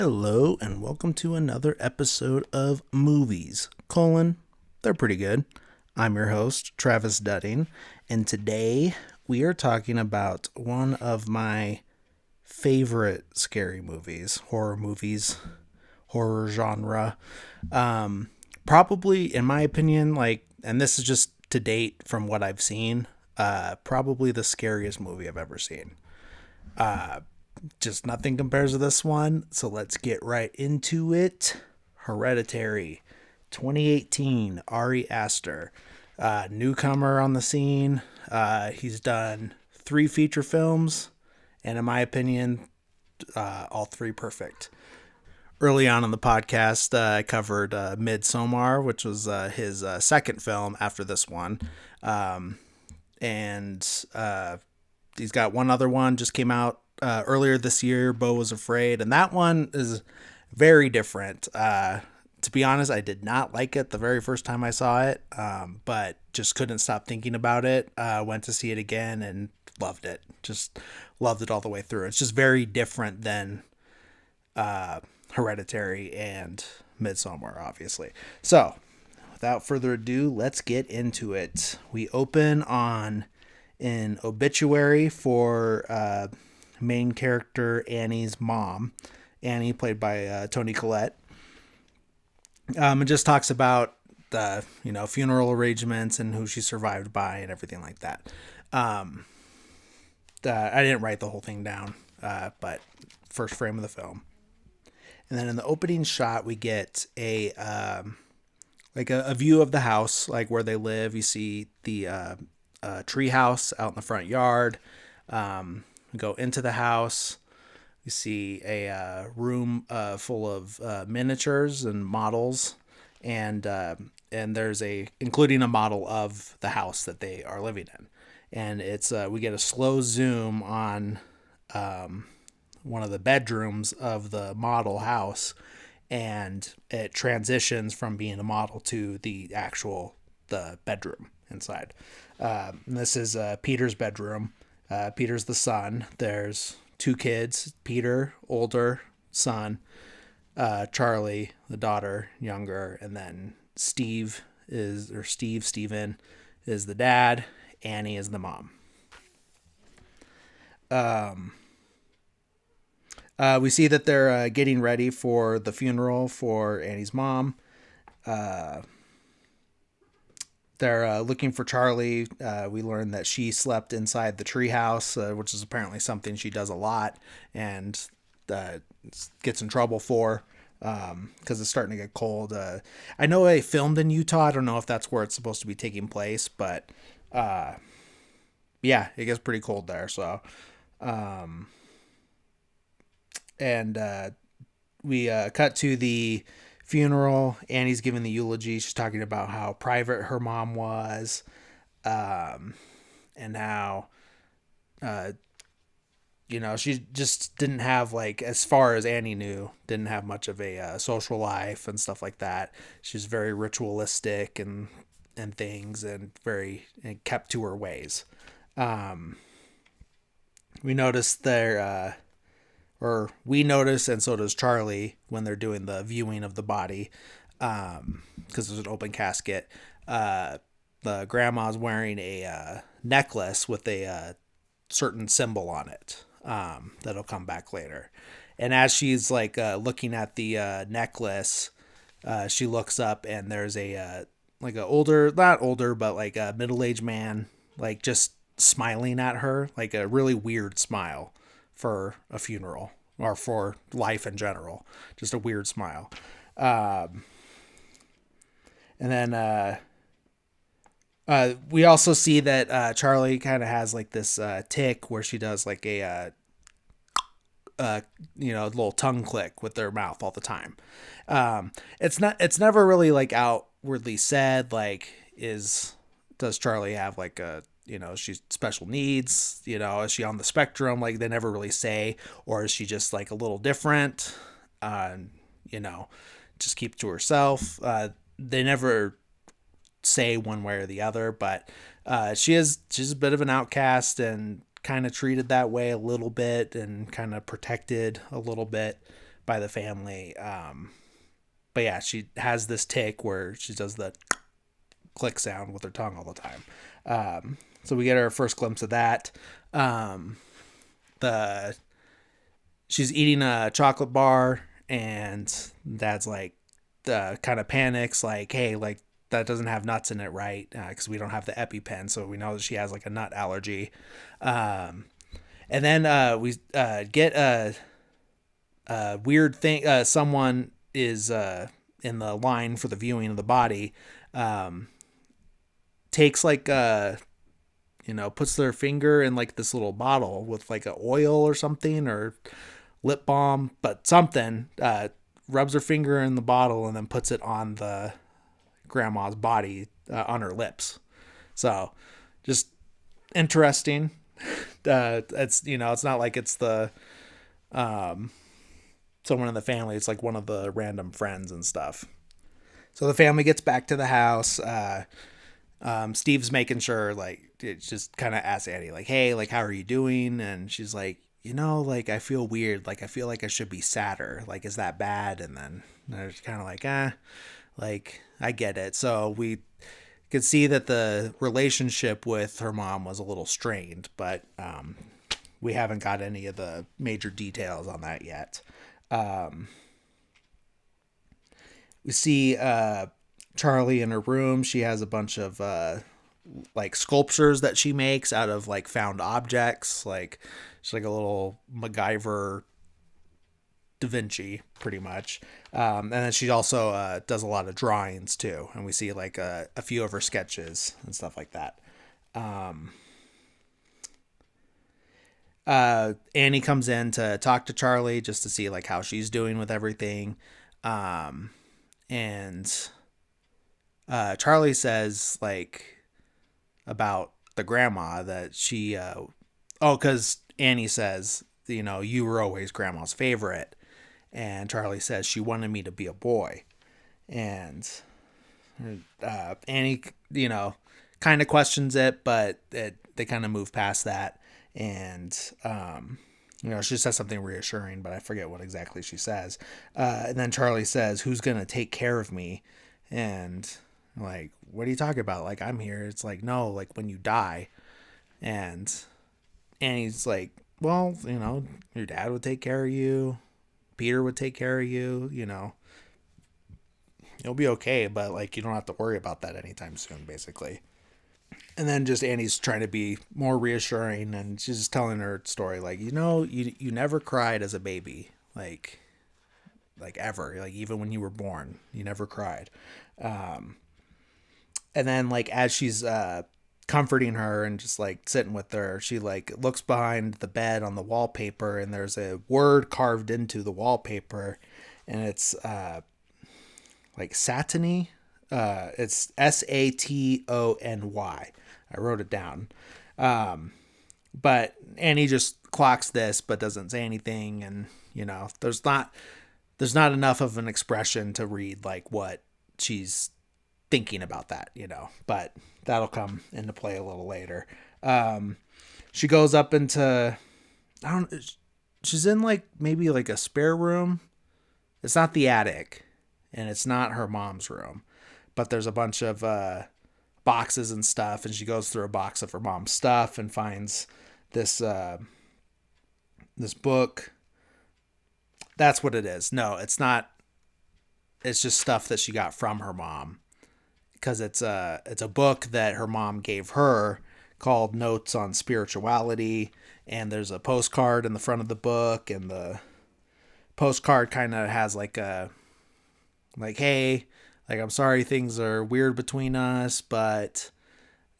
Hello and welcome to another episode of Movies, they're pretty good. I'm your host, Travis Dudding, and today we are talking about one of my favorite scary movies, horror genre. Probably, in my opinion, and this is just to date from what I've seen, probably the scariest movie I've ever seen. Just nothing compares to this one. So let's get right into it. Hereditary, 2018. Ari Aster, newcomer on the scene. He's done 3 feature films, and in my opinion, all 3 perfect. Early on in the podcast, I covered Midsommar, which was his second film after this one. And he's got one other one just came out earlier this year, Beau Was Afraid, and that one is very different. To be honest, I did not like it the very first time I saw it, but just couldn't stop thinking about it. Went to see it again and loved it. Just loved it all the way through. It's just very different than Hereditary and Midsommar, obviously. So, without further ado, let's get into it. We open on an obituary for main character Annie's mom. Annie, played by Toni Collette. It just talks about the funeral arrangements and who she survived by and everything like that. I didn't write the whole thing down, but first frame of the film. And then in the opening shot, we get a view of the house, like where they live. You see the tree house out in the front yard. We go into the house. You see a room full of miniatures and models, and there's including a model of the house that they are living in. And it's we get a slow zoom on one of the bedrooms of the model house, and it transitions from being a model to the bedroom inside. This is Peter's bedroom. Peter's the son. There's 2 kids, Peter, older son, Charlie, the daughter, younger, and then Steven is the dad, Annie is the mom. We see that they're getting ready for the funeral for Annie's mom. They're looking for Charlie. We learn that she slept inside the treehouse, which is apparently something she does a lot and gets in trouble for because it's starting to get cold. I know they filmed in Utah. I don't know if that's where it's supposed to be taking place, but yeah, it gets pretty cold there. So, we cut to the funeral. Annie's giving the eulogy. She's talking about how private her mom was, and how, she just didn't have, as far as Annie knew, didn't have much of a social life and stuff like that. She's very ritualistic and things, and kept to her ways. We noticed we notice, and so does Charlie, when they're doing the viewing of the body, because there's an open casket. The grandma's wearing a necklace with a certain symbol on it that'll come back later. And as she's looking at the necklace, she looks up, and there's a not older, but a middle-aged man, just smiling at her, a really weird smile for a funeral or for life in general. Just a weird smile. And then we also see that Charlie kind of has this tick where she does a little tongue click with their mouth all the time. It's never really outwardly said, does Charlie have she's special needs, is she on the spectrum? They never really say, or is she just a little different? Just keep to herself. They never say one way or the other, but she's a bit of an outcast and kind of treated that way a little bit and kind of protected a little bit by the family. But yeah, she has this tick where she does the click sound with her tongue all the time. So we get our first glimpse of that. The She's eating a chocolate bar, and Dad's like, kind of panics, like, hey, like that doesn't have nuts in it, right? Because we don't have the EpiPen, so we know that she has like a nut allergy. And then we get a weird thing. Someone is in the line for the viewing of the body. Takes like puts their finger in like this little bottle with like a oil or something, or lip balm, but something. Rubs her finger in the bottle and then puts it on the grandma's body, on her lips. So just interesting. It's not like it's the someone in the family. It's like one of the random friends and stuff. So the family gets back to the house. Steve's making sure, like, it just kind of asks Annie, like, hey, like, how are you doing? And she's like, like, I feel weird. Like, I feel like I should be sadder. Like, is that bad? And then they're kind of like, like, I get it. So we could see that the relationship with her mom was a little strained, but we haven't got any of the major details on that yet. We see Charlie in her room. She has a bunch of like sculptures that she makes out of like found objects. Like she's like a little MacGyver Da Vinci, pretty much. And then she also does a lot of drawings too, and we see like a few of her sketches and stuff like that. Annie comes in to talk to Charlie just to see like how she's doing with everything. And Charlie says like about the grandma that she because Annie says, you were always grandma's favorite, and Charlie says she wanted me to be a boy. And Annie kind of questions it, but they kind of move past that. And she says something reassuring, but I forget what exactly she says. And then Charlie says, who's gonna take care of me? And like, what are you talking about? Like, I'm here. It's like, no, like when you die. And he's like, well, your dad would take care of you. Peter would take care of you. You'll be okay, but like, you don't have to worry about that anytime soon, basically. And then just Annie's trying to be more reassuring, and she's just telling her story. Like, you never cried as a baby. Like ever. Like, even when you were born, you never cried. And then like as she's comforting her and just like sitting with her, she like looks behind the bed on the wallpaper, and there's a word carved into the wallpaper, and it's like satiny. It's Satony. I wrote it down. But Annie just clocks this but doesn't say anything, and there's not enough of an expression to read like what she's thinking about that, but that'll come into play a little later. She goes up into, she's in like maybe like a spare room. It's not the attic, and it's not her mom's room, but there's a bunch of boxes and stuff, and she goes through a box of her mom's stuff and finds this this book. That's what it is. No, it's not. It's just stuff that she got from her mom, because it's a book that her mom gave her called Notes on Spirituality, and there's a postcard in the front of the book, and the postcard kind of has like a hey, like, I'm sorry things are weird between us, and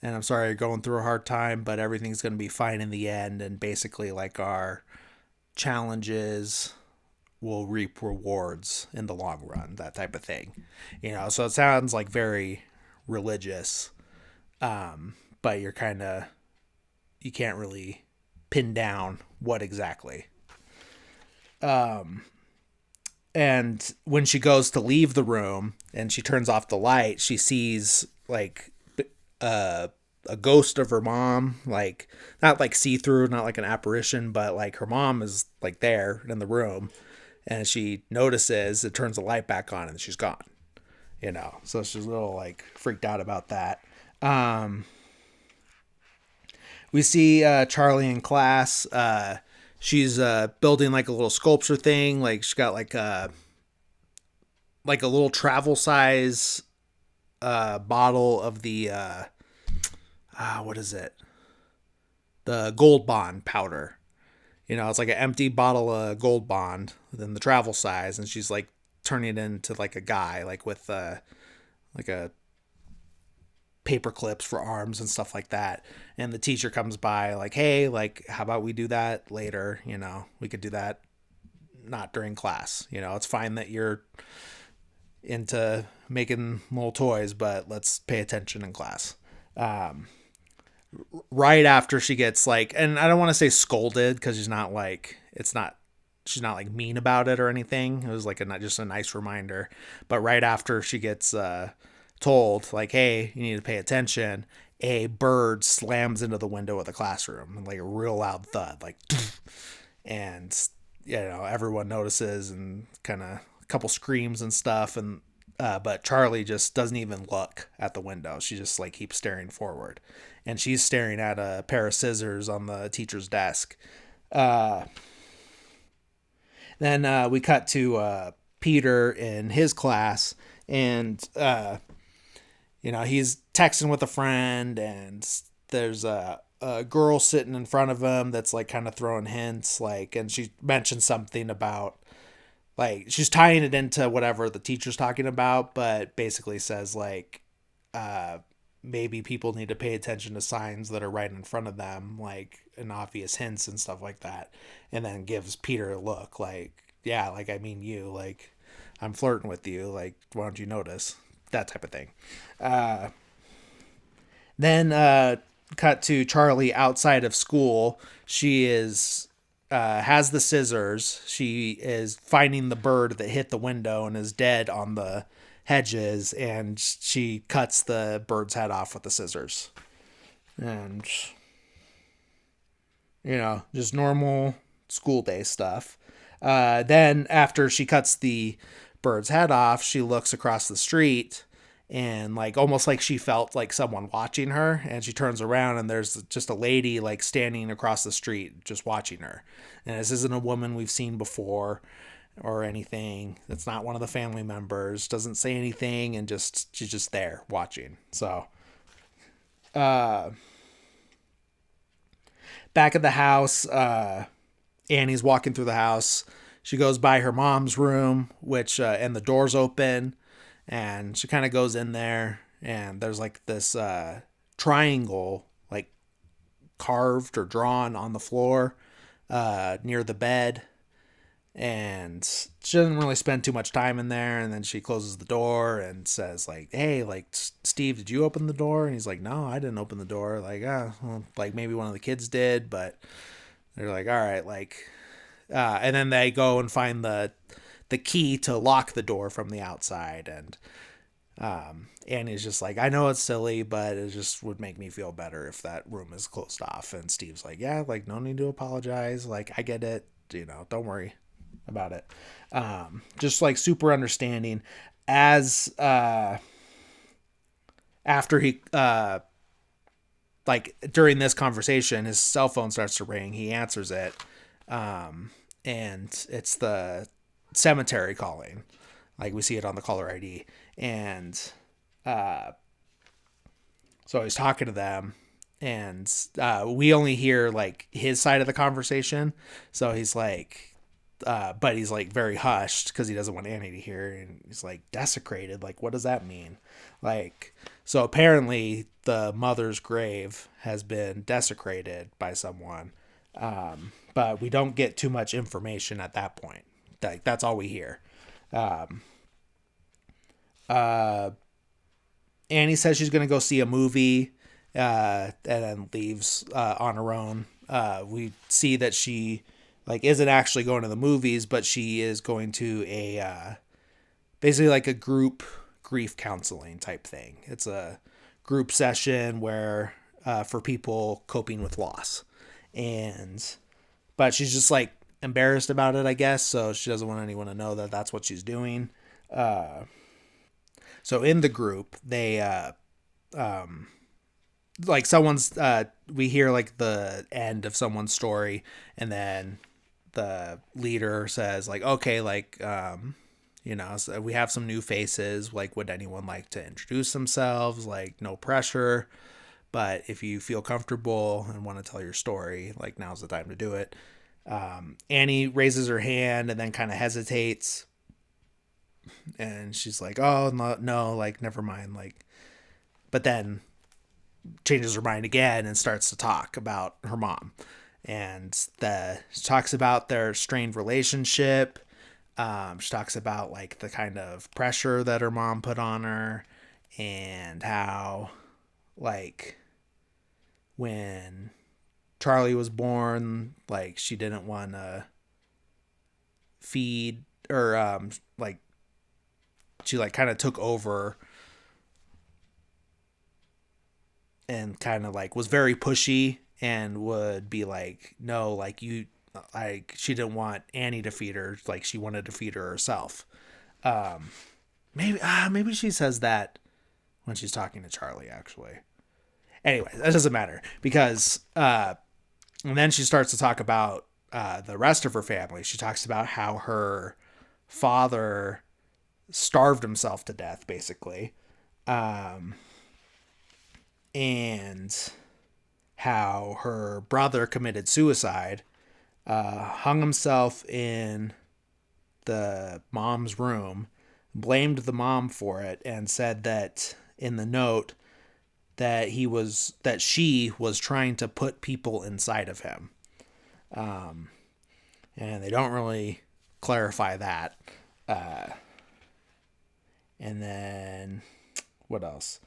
I'm sorry you're going through a hard time, but everything's going to be fine in the end. And basically like our challenges will reap rewards in the long run, that type of thing. So it sounds like very religious, but you can't really pin down what exactly. And when she goes to leave the room and she turns off the light, she sees like a ghost of her mom, like not like see-through, not like an apparition, but like her mom is like there in the room. and she notices, it turns the light back on, and she's gone. So she's a little like freaked out about that. We see Charlie in class. She's building like a little sculpture thing. Like she's got like a little travel size bottle of the what is it? The Gold Bond powder. It's like an empty bottle of Gold Bond, then the travel size, and she's like turning it into like a guy, like with like a paper clips for arms and stuff like that. And the teacher comes by like, hey, like, how about we do that later? We could do that not during class. It's fine that you're into making little toys, but let's pay attention in class. Right after she gets like, and I don't want to say scolded because she's not like mean about it or anything. It was like just a nice reminder. But right after she gets told like, hey, you need to pay attention, a bird slams into the window of the classroom, like a real loud thud, like, and everyone notices and kind of a couple screams and stuff, and but Charlie just doesn't even look at the window. She just like keeps staring forward, and she's staring at a pair of scissors on the teacher's desk. Then we cut to Peter in his class, and he's texting with a friend, and there's a girl sitting in front of him that's like kind of throwing hints, like, and she mentioned something about like she's tying it into whatever the teacher's talking about, but basically says like maybe people need to pay attention to signs that are right in front of them, like and obvious hints and stuff like that, and then gives Peter a look like, yeah, like I mean you, like I'm flirting with you, like why don't you notice, that type of thing. Then cut to Charlie outside of school. She has the scissors. She is finding the bird that hit the window and is dead on the hedges, and she cuts the bird's head off with the scissors. And just normal school day stuff. Then after she cuts the bird's head off, she looks across the street, and like almost like she felt like someone watching her, and she turns around and there's just a lady like standing across the street just watching her. And this isn't a woman we've seen before or anything. It's not one of the family members, doesn't say anything, and she's just there watching. So back at the house, Annie's walking through the house. She goes by her mom's room, which and the door's open, and she kind of goes in there, and there's like this triangle like carved or drawn on the floor near the bed, and she doesn't really spend too much time in there. And then she closes the door and says like, hey, like, Steve, did you open the door? And he's like, no, I didn't open the door. Like, well, like maybe one of the kids did. But they're like, all right, like, and then they go and find the key to lock the door from the outside. And Annie's just like, I know it's silly, but it just would make me feel better if that room is closed off. And Steve's like, yeah, like, no need to apologize. Like, I get it. Don't worry about it. Just like super understanding. As after he like during this conversation, his cell phone starts to ring. He answers it, and it's the cemetery calling. Like we see it on the caller ID, and so he's talking to them, and we only hear like his side of the conversation. So he's like, but he's like very hushed because he doesn't want Annie to hear. And he's like, desecrated. Like, what does that mean? Like, so apparently the mother's grave has been desecrated by someone. But we don't get too much information at that point. Like, that's all we hear. Annie says she's going to go see a movie, and then leaves, on her own. We see that she like isn't actually going to the movies, but she is going to a, basically like a group grief counseling type thing. It's a group session where, for people coping with loss. But she's just like embarrassed about it, I guess. So she doesn't want anyone to know that that's what she's doing. So in the group, they like someone's we hear like the end of someone's story, and then the leader says like, okay, like so we have some new faces, like would anyone like to introduce themselves, like no pressure, but if you feel comfortable and want to tell your story, like now's the time to do it. Annie raises her hand and then kind of hesitates, and she's like, oh no, no, like never mind, like, but then changes her mind again and starts to talk about her mom, and she talks about their strained relationship. She talks about like the kind of pressure that her mom put on her, and how like when Charlie was born, like she didn't want to feed, or like she like kind of took over and kind of like was very pushy and would be like, no, like you, like she didn't want Annie to feed her, like she wanted to feed her herself. Maybe she says that when she's talking to Charlie, actually. Anyway, that doesn't matter, because and then she starts to talk about the rest of her family. She talks about how her father starved himself to death, basically, and how her brother committed suicide, hung himself in the mom's room, blamed the mom for it, and said that in the note that she was trying to put people inside of him. And they don't really clarify that. And then what else?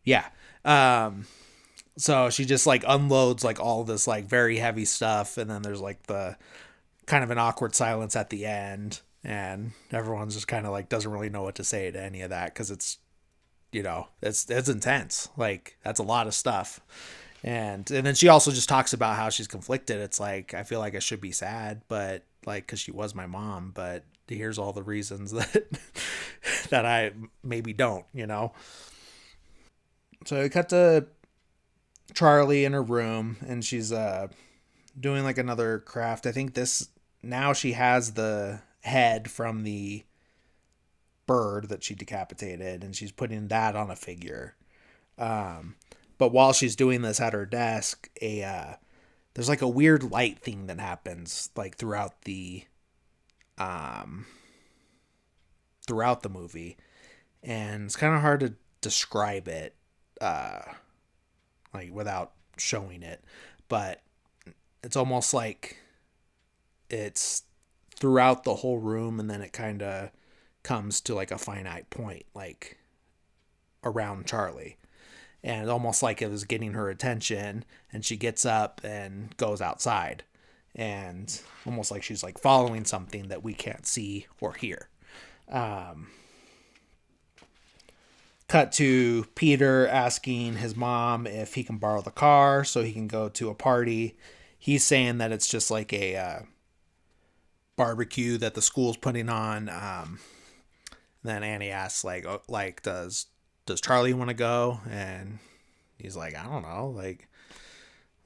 Yeah. So she just like unloads like all this like very heavy stuff, and then there's like the kind of an awkward silence at the end, and everyone's just kind of like doesn't really know what to say to any of that, because it's it's intense. Like that's a lot of stuff. And then she also just talks about how she's conflicted. It's like, I feel like I should be sad, but like because she was my mom, but here's all the reasons that that I maybe don't. So we cut to Charlie in her room, and she's doing like another craft. I think this now she has the head from the bird that she decapitated, and she's putting that on a figure. But while she's doing this at her desk, there's like a weird light thing that happens like um throughout the movie, and it's kind of hard to describe it like without showing it, but it's almost like it's throughout the whole room, and then it kind of comes to like a finite point, like around Charlie, and it's almost like it was getting her attention, and she gets up and goes outside, and almost like she's like following something that we can't see or hear. Cut to Peter asking his mom if he can borrow the car so he can go to a party. He's saying that it's just like a barbecue that the school's putting on. Then Annie asks like, oh, like does Charlie want to go? And he's like, I don't know. Like,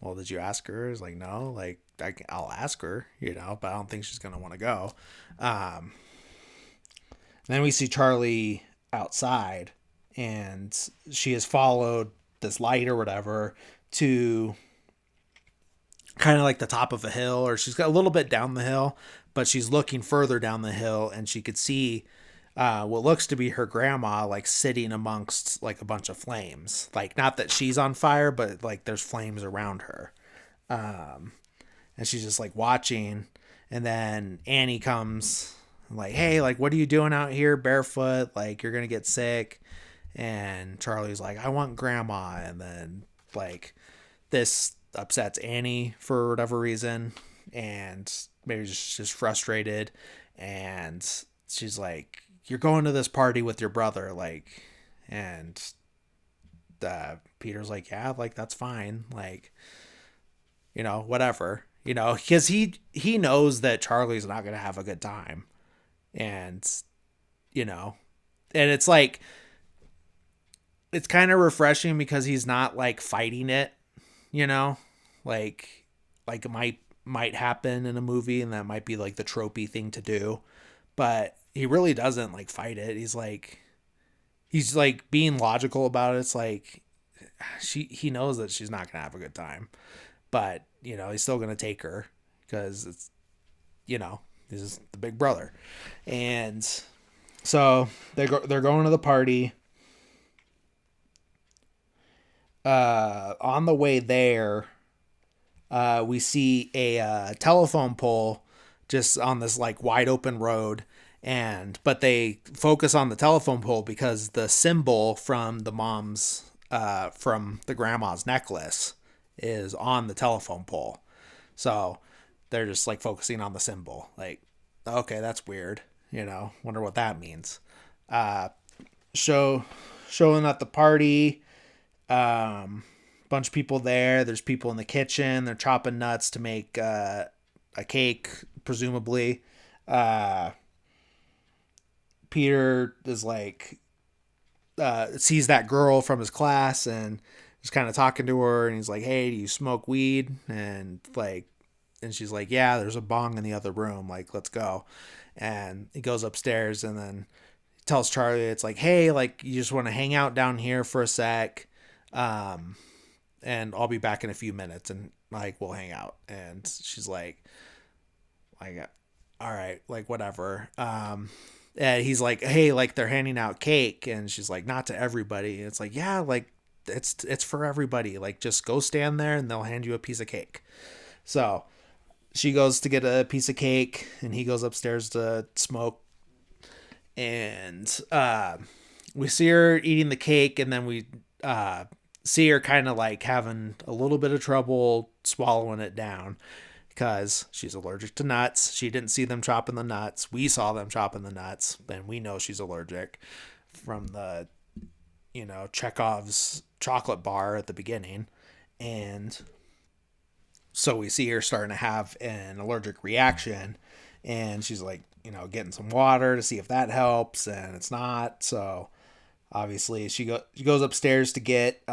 well, did you ask her? He's like, no. Like, I'll ask her, but I don't think she's gonna want to go. Then we see Charlie outside, and she has followed this light or whatever to kind of like the top of a hill, or she's got a little bit down the hill, but she's looking further down the hill, and she could see what looks to be her grandma like sitting amongst like a bunch of flames. Like, not that she's on fire, but like there's flames around her. And she's just like watching, and then Annie comes like, hey, like what are you doing out here barefoot? Like you're gonna get sick. And Charlie's like, I want grandma. And then like this upsets Annie for whatever reason, and maybe just frustrated, and she's like, you're going to this party with your brother, like, and Peter's like, yeah, like that's fine, like, whatever, because he knows that Charlie's not gonna have a good time, and you know, and it's like it's kind of refreshing because he's not like fighting it, you know, like it might happen in a movie, and that might be like the tropey thing to do, but he really doesn't like fight it. He's like being logical about it. It's like he knows that she's not gonna have a good time, but he's still gonna take her because it's this is the big brother, and so they're going to the party. On the way there, we see a telephone pole just on this like wide open road, but they focus on the telephone pole because the symbol from the mom's from the grandma's necklace is on the telephone pole. So they're just like focusing on the symbol. Like, okay, that's weird. Wonder what that means. Uh, show Showing at the party. Bunch of people there. There's people in the kitchen. They're chopping nuts to make a cake, presumably. Peter is like sees that girl from his class and is kind of talking to her, and he's like, "Hey, do you smoke weed?" And she's like, "Yeah, there's a bong in the other room. Like, let's go." And he goes upstairs and then tells Charlie, it's like, "Hey, like, you just want to hang out down here for a sec, um, and I'll be back in a few minutes, and like we'll hang out." And she's like, "All right, like whatever." And he's like, "Hey, like they're handing out cake," and she's like, "Not to everybody." And it's like, "Yeah, like it's for everybody. Like just go stand there, and they'll hand you a piece of cake." So she goes to get a piece of cake, and he goes upstairs to smoke. And we see her eating the cake, and then we see her kind of like having a little bit of trouble swallowing it down because she's allergic to nuts. She didn't see them chopping the nuts. We saw them chopping the nuts, and we know she's allergic from the Chekhov's chocolate bar at the beginning. And so we see her starting to have an allergic reaction, and she's like, getting some water to see if that helps, and it's not. So obviously she goes upstairs to get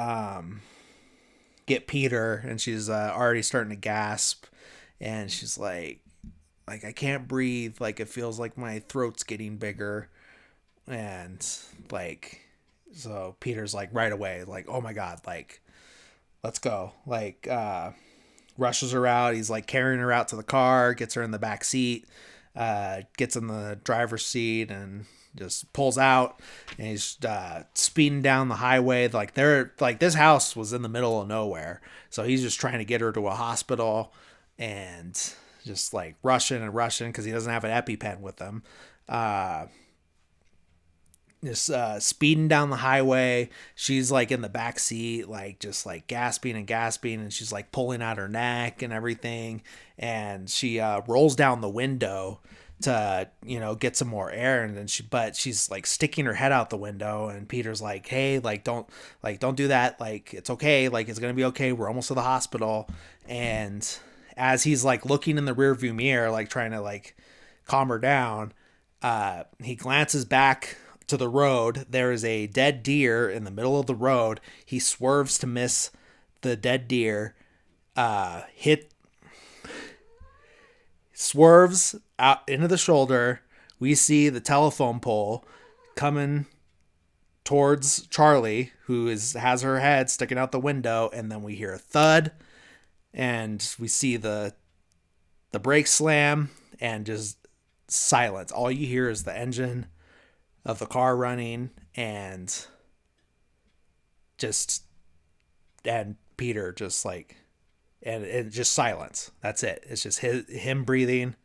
Peter, and she's already starting to gasp, and she's like I can't breathe, like it feels like my throat's getting bigger, and like so Peter's like right away like, "Oh my god, like let's go." Like rushes her out. He's like carrying her out to the car, gets her in the back seat, gets in the driver's seat, and just pulls out. And he's speeding down the highway. Like this house was in the middle of nowhere, so he's just trying to get her to a hospital, and just like rushing and rushing because he doesn't have an EpiPen with him. Just speeding down the highway. She's like in the back seat, like just like gasping and gasping, and she's like pulling out her neck and everything. And she rolls down the window to get some more air, and then she's like sticking her head out the window. And Peter's like, "Hey, like don't do that. Like it's okay. Like it's gonna be okay. We're almost to the hospital." And as he's like looking in the rearview mirror, like trying to like calm her down, he glances back to the road. There is a dead deer in the middle of the road. He swerves to miss the dead deer, swerves out into the shoulder. We see the telephone pole coming towards Charlie, who has her head sticking out the window, and then we hear a thud, and we see the brakes slam, and just silence. All you hear is the engine of the car running, and Peter just like, and just silence. That's it. It's just him breathing,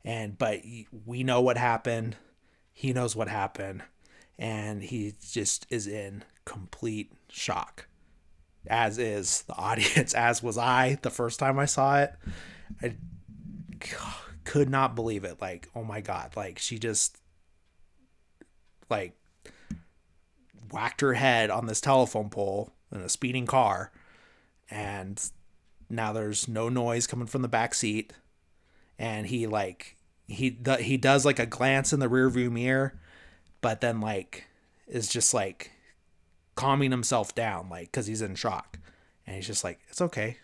but we know what happened. He knows what happened, and he just is in complete shock, as is the audience, as was I the first time I saw it. I could not believe it. Like, oh my god, like she just like whacked her head on this telephone pole in a speeding car, and now there's no noise coming from the back seat, and he does like a glance in the rearview mirror, but then like is just like calming himself down, like because he's in shock, and he's just like, it's okay,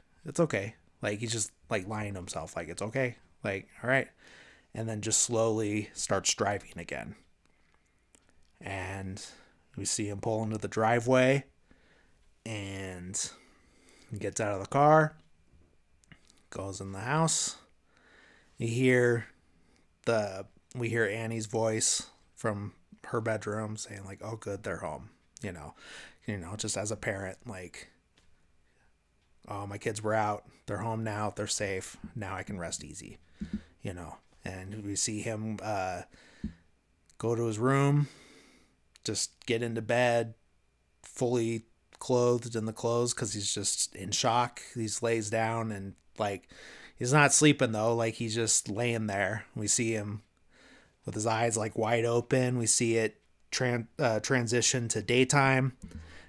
like he's just like lying to himself, like it's okay, like all right, and then just slowly starts driving again, and we see him pull into the driveway, and he gets out of the car, goes in the house. You hear we hear Annie's voice from her bedroom saying like, "Oh, good, they're home." Just as a parent, like, "Oh, my kids were out. They're home now. They're safe. Now I can rest easy." And we see him go to his room, just get into bed, fully clothed in the clothes because he's just in shock. He lays down and like he's not sleeping though, like he's just laying there. We see him with his eyes like wide open. We see it transition to daytime,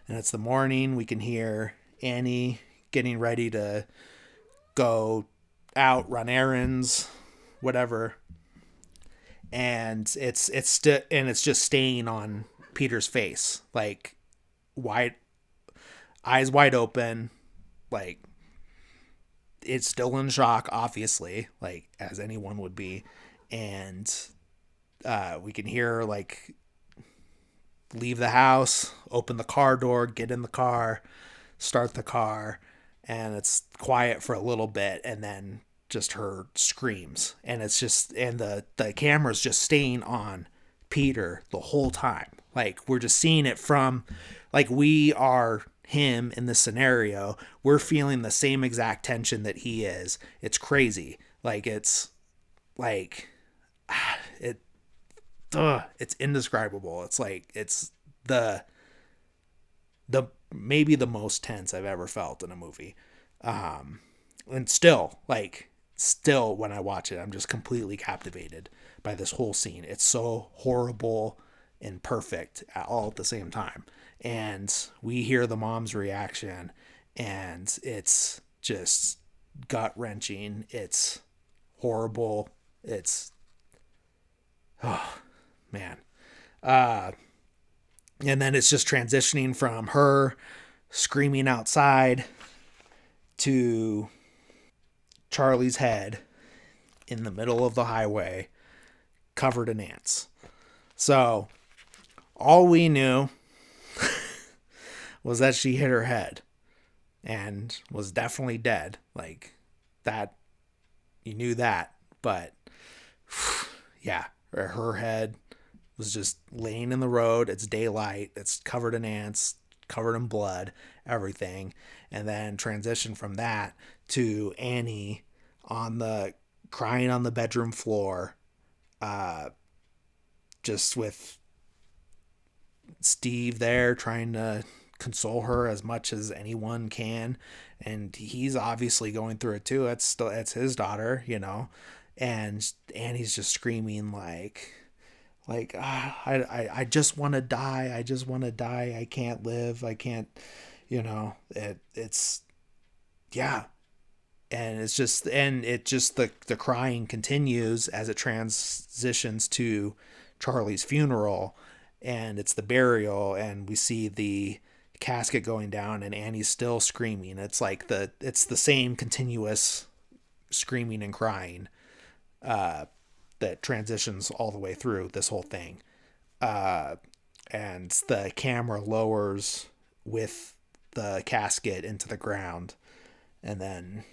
and it's the morning. We can hear Annie getting ready to go out, run errands, whatever, and it's just staying on Peter's face, like wide eyes wide open, like it's still in shock, obviously, like as anyone would be, and we can hear her like leave the house, open the car door, get in the car, start the car, and it's quiet for a little bit, and then just her screams, and it's just, and the camera's just staying on Peter the whole time. Like we're just seeing it from, like we are him in this scenario. We're feeling the same exact tension that he is. It's crazy. Like it's like it it's indescribable. It's like it's the maybe the most tense I've ever felt in a movie. And still when I watch it, I'm just completely captivated by this whole scene. It's so horrible and perfect all at the same time. And we hear the mom's reaction, and it's just gut wrenching. It's horrible. It's, oh man. And then it's just transitioning from her screaming outside to Charlie's head in the middle of the highway covered in ants. So all we knew was that she hit her head and was definitely dead. Like that, you knew that, but yeah, her head was just laying in the road. It's daylight. It's covered in ants, covered in blood, everything. And then transition from that to Annie crying on the bedroom floor, just with Steve there trying to console her as much as anyone can, and he's obviously going through it too. It's his daughter, and Annie's just screaming I just want to die. I just want to die. I can't live. I can't, it's yeah. And the crying continues as it transitions to Charlie's funeral, and it's the burial, and we see the casket going down, and Annie's still screaming. It's like it's the same continuous screaming and crying that transitions all the way through this whole thing. And the camera lowers with the casket into the ground, and then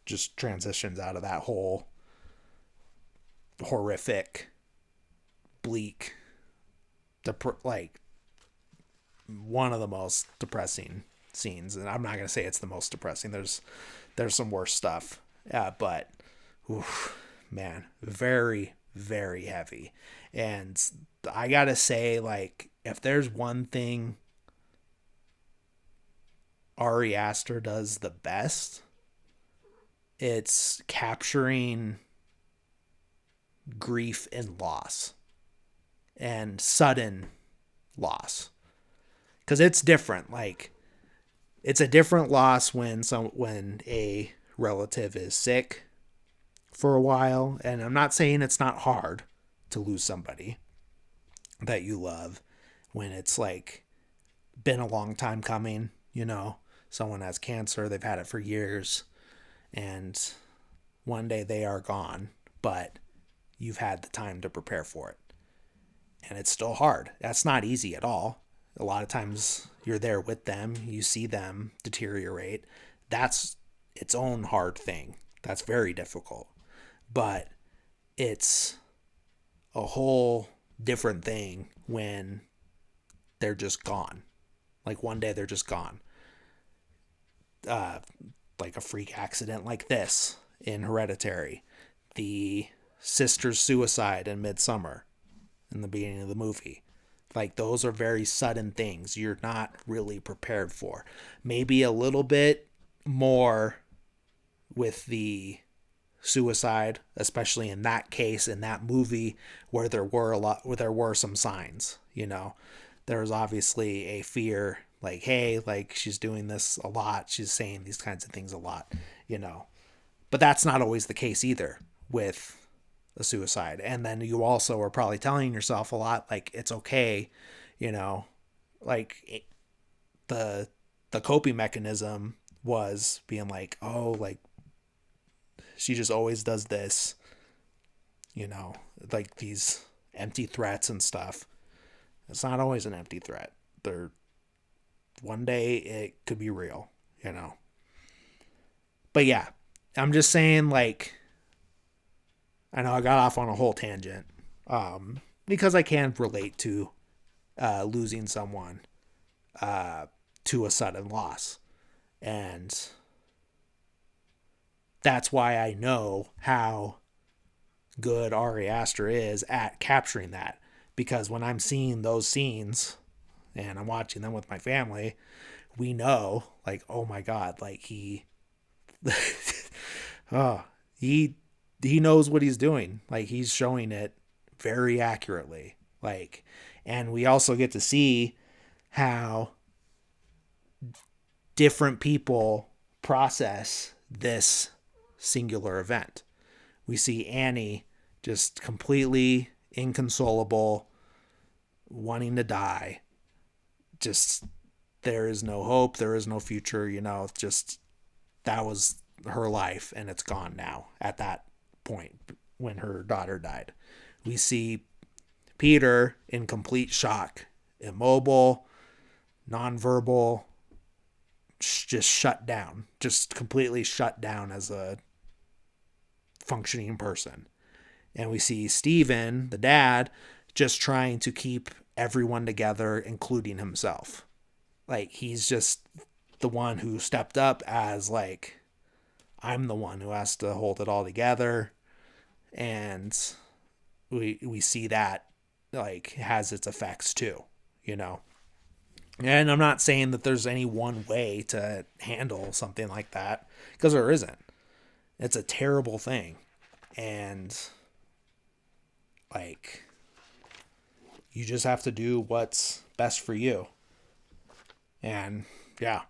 just transitions out of that whole horrific, bleak, one of the most depressing scenes. And I'm not going to say it's the most depressing. There's some worse stuff. But oof, man, very, very heavy. And I got to say, like, if there's one thing Ari Aster does the best, it's capturing grief and loss and sudden loss. Because it's different. Like, It's a different loss when a relative is sick for a while, and I'm not saying it's not hard to lose somebody that you love when it's like been a long time coming, someone has cancer, they've had it for years, and one day they are gone, but you've had the time to prepare for it. And it's still hard. That's not easy at all. A lot of times you're there with them, you see them deteriorate. That's its own hard thing. That's very difficult. But it's a whole different thing when they're just gone. Like one day they're just gone. Like a freak accident like this in Hereditary. The sister's suicide in Midsummer in the beginning of the movie. Like those are very sudden things you're not really prepared for. Maybe a little bit more with the suicide, especially in that case, in that movie, where there were some signs, there was obviously a fear, like, hey, like she's doing this a lot, she's saying these kinds of things a lot, but that's not always the case either with a suicide. And then you also are probably telling yourself a lot, like, it's okay, like the coping mechanism was being like, oh, like she just always does this, like these empty threats and stuff. It's not always an empty threat. One day it could be real, But yeah, I'm just saying, like, I know I got off on a whole tangent, because I can relate to losing someone to a sudden loss. And that's why I know how good Ari Aster is at capturing that. Because when I'm seeing those scenes and I'm watching them with my family, we know, like, oh my God, like he knows what he's doing. Like he's showing it very accurately. Like, and we also get to see how different people process this singular event. We see Annie just completely inconsolable, wanting to die. Just, there is no hope, there is no future, just that was her life and it's gone now at that point when her daughter died. We see Peter in complete shock, immobile, nonverbal, just shut down, just completely shut down as a functioning person. And we see Steven, the dad, just trying to keep everyone together, including himself. Like, he's just the one who stepped up as, like, I'm the one who has to hold it all together. And we see that, like, has its effects too, And I'm not saying that there's any one way to handle something like that, because there isn't. It's a terrible thing. And, like, you just have to do what's best for you. And, yeah.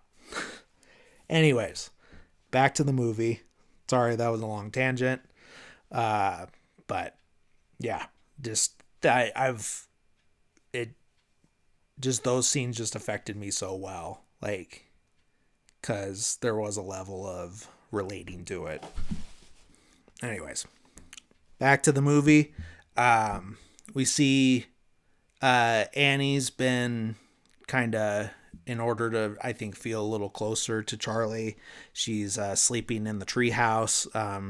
Anyways, back to the movie. Sorry, that was a long tangent. But, yeah. Just, just those scenes just affected me so well. Like, because there was a level of relating to it. Anyways, back to the movie. We see Annie's been kind of, in order to, I think, feel a little closer to Charlie, she's sleeping in the treehouse.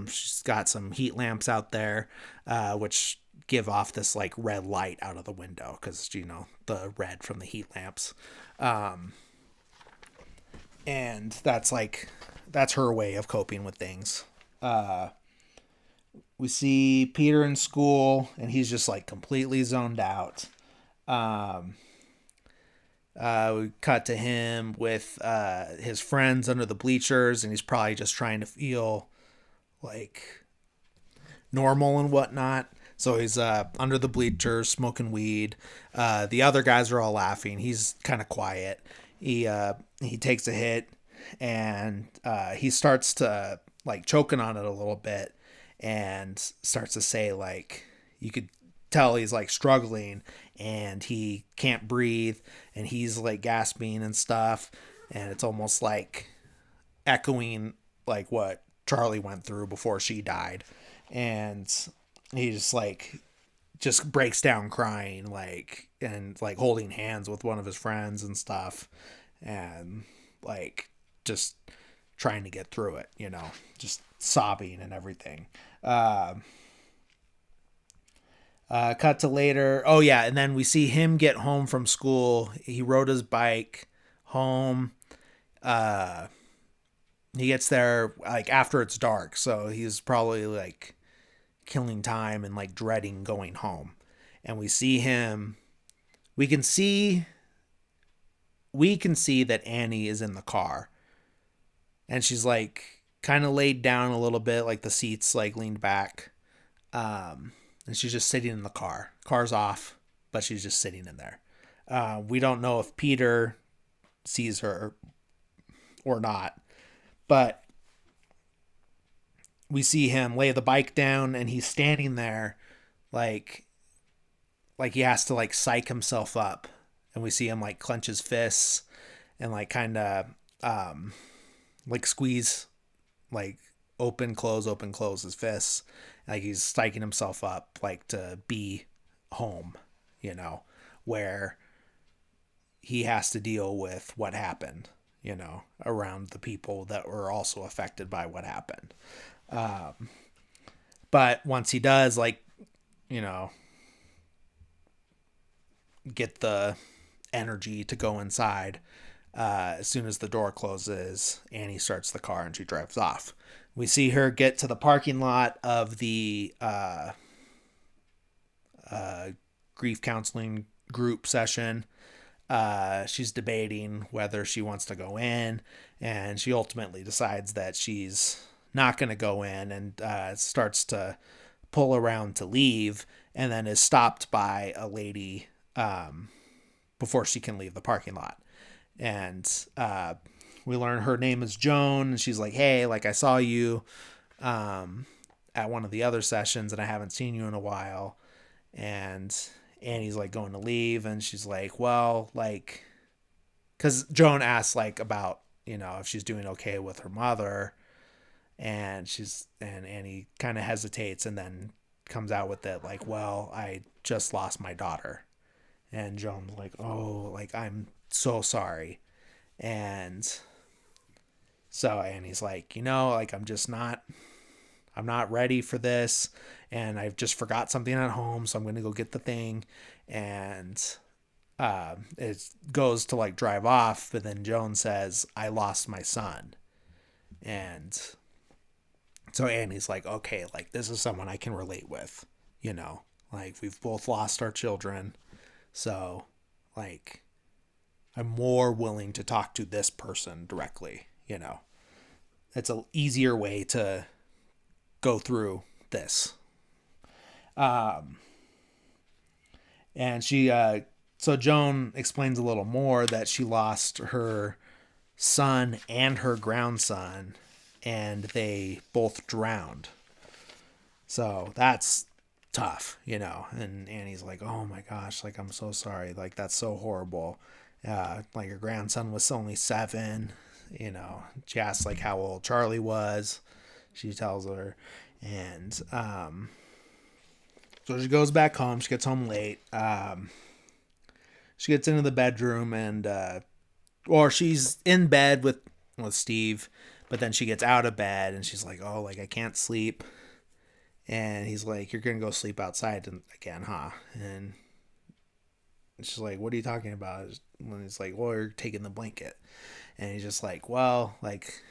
She's got some heat lamps out there, which give off this like red light out of the window because, the red from the heat lamps. And that's her way of coping with things. We see Peter in school, and he's just like completely zoned out. We cut to him with his friends under the bleachers, and he's probably just trying to feel like normal and whatnot. So he's under the bleachers smoking weed. The other guys are all laughing. He's kind of quiet, He takes a hit, and he starts to like choking on it a little bit, and starts to say like, you could tell he's like struggling, and he can't breathe, and he's like gasping and stuff, and it's almost like echoing like what Charlie went through before she died. And he just breaks down crying, like, and like holding hands with one of his friends and stuff, and like just trying to get through it, just sobbing and everything. uh Cut to later. Oh yeah, and then we see him get home from school. He rode his bike home. uh he gets there like after it's dark, so he's probably like killing time and like dreading going home. And we see him, we can see we can see that Annie is in the car, and she's like kind of laid down a little bit, like the seats like leaned back. And she's just sitting in the car. Car's off, but she's just sitting in there. We don't know if Peter sees her or not, but we see him lay the bike down, and he's standing there like he has to like psych himself up. And we see him like clench his fists and like kind of like squeeze, like open close his fists, like he's psyching himself up like to be home, where he has to deal with what happened, around the people that were also affected by what happened. But once he does, like, you know, get the energy to go inside, as soon as the door closes, Annie starts the car and she drives off. We see her get to the parking lot of the grief counseling group session. She's debating whether she wants to go in, and she ultimately decides that she's not going to go in, and starts to pull around to leave, and then is stopped by a lady before she can leave the parking lot. And we learn her name is Joan, and she's like, hey, like, I saw you at one of the other sessions, and I haven't seen you in a while. And Annie's like going to leave, and she's like, well, like, because Joan asks like about, if she's doing okay with her mother, and Annie kind of hesitates, and then comes out with it like, well, I just lost my daughter. And Joan's like, oh, like, I'm so sorry. And so Annie's like, like, I'm not ready for this, and I've just forgot something at home, so I'm going to go get the thing. And it goes to like drive off, but then Joan says, I lost my son. And so Annie's like, okay, like, this is someone I can relate with, like, we've both lost our children. So, like, I'm more willing to talk to this person directly, It's an easier way to go through this. And so Joan explains a little more that she lost her son and her grandson, and they both drowned. So that's tough, And Annie's like, oh my gosh, like, I'm so sorry. Like, that's so horrible. Like, your grandson was only 7, She asks like how old Charlie was. She tells her. And so she goes back home. She gets home late. She gets into the bedroom, and or she's in bed with Steve, but then she gets out of bed, and she's like, oh, like, I can't sleep. And he's like, you're gonna go sleep outside again, huh? And she's like, what are you talking about? And he's like, well, you're taking the blanket. And he's just like, well, like,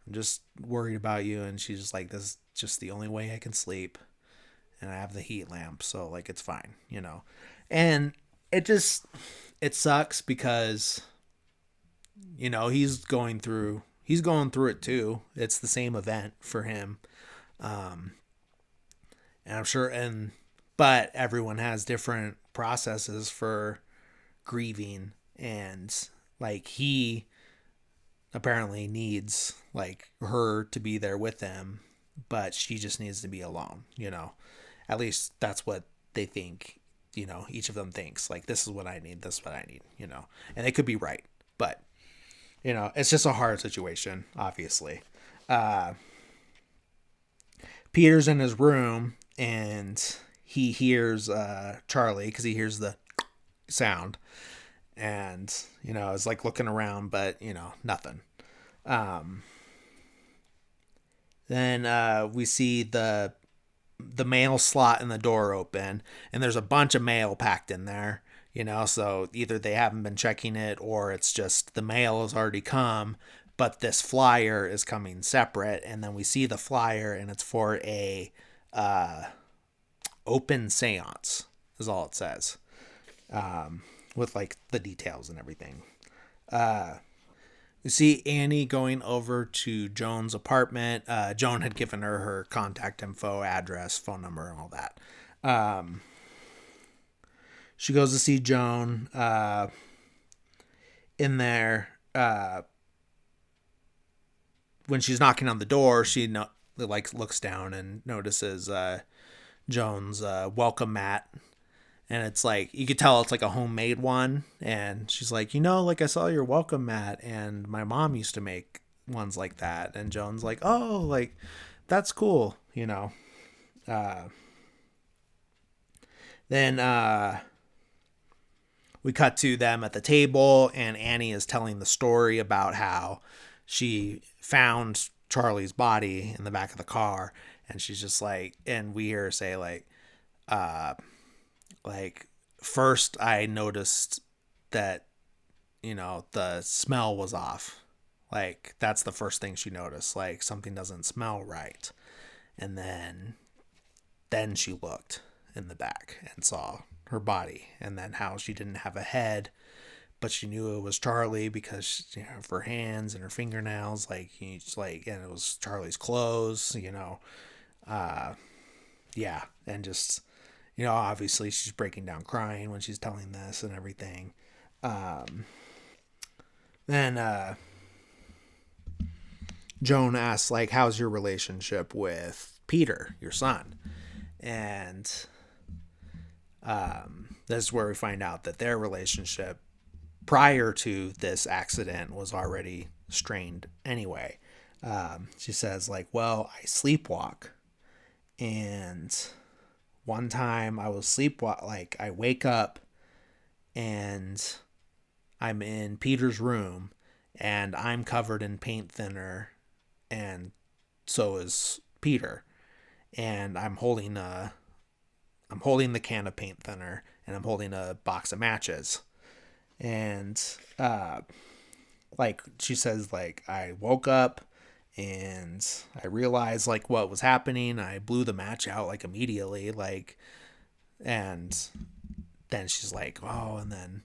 I'm just worried about you. And she's just like, this is just the only way I can sleep, and I have the heat lamp, so like, it's fine, And it sucks because he's going through it too. It's the same event for him. And I'm sure, but everyone has different processes for grieving, and Like he apparently needs like her to be there with him, but she just needs to be alone, you know. At least that's what they think, you know, each of them thinks. Like this is what I need, this is what I need, you know. And they could be right, but you know, it's just a hard situation, obviously. Uh Peter's in his room and he hears Charlie because he hears the sound, and you know, is like looking around, but you know, nothing. Um, then we see the mail slot in the door open, and there's a bunch of mail packed in there. You know, so either they haven't been checking it, or it's just the mail has already come, but this flyer is coming separate. And then we see the flyer, and it's for a uh, open seance, is all it says, with like the details and everything. You see Annie going over to Joan's apartment. Joan had given her contact info, address, phone number, and all that. She goes to see Joan in there. When she's knocking on the door, she like looks down and notices Joan's welcome mat, and it's like you could tell it's like a homemade one. And she's like, you know, like I saw your welcome mat, and my mom used to make ones like that. And Joan's like, oh, like that's cool, you know. Uh, then we cut to them at the table, and Annie is telling the story about how she found Charlie's body in the back of the car, and she's just like, and we hear her say uh, like first I noticed that, you know, the smell was off. Like that's the first thing she noticed. Like something doesn't smell right, and then she looked in the back and saw her body, and then how she didn't have a head, but she knew it was Charlie because, you know, of her hands and her fingernails, like he's like, and it was Charlie's clothes, you know. Uh, yeah, and just, you know, obviously she's breaking down crying when she's telling this and everything. Then Joan asks like, "How's your relationship with Peter, your son?" And this is where we find out that their relationship prior to this accident was already strained anyway. She says like, well, I sleepwalk, and one time I was sleepwalk, like I wake up and I'm in Peter's room, and I'm covered in paint thinner, and so is Peter, and I'm holding the can of paint thinner, and I'm holding a box of matches. And like she says, like I woke up and I realized like what was happening. I blew the match out like immediately, like, and then she's like, oh, and then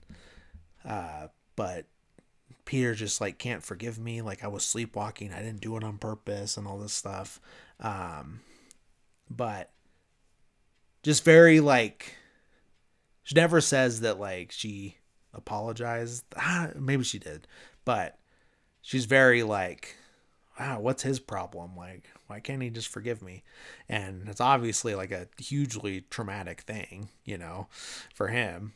but Peter just like can't forgive me. Like I was sleepwalking. I didn't do it on purpose and all this stuff. But just very like, she never says that like she apologized. Maybe she did, but she's very like, wow, what's his problem? Like, why can't he just forgive me? And it's obviously like a hugely traumatic thing, you know, for him.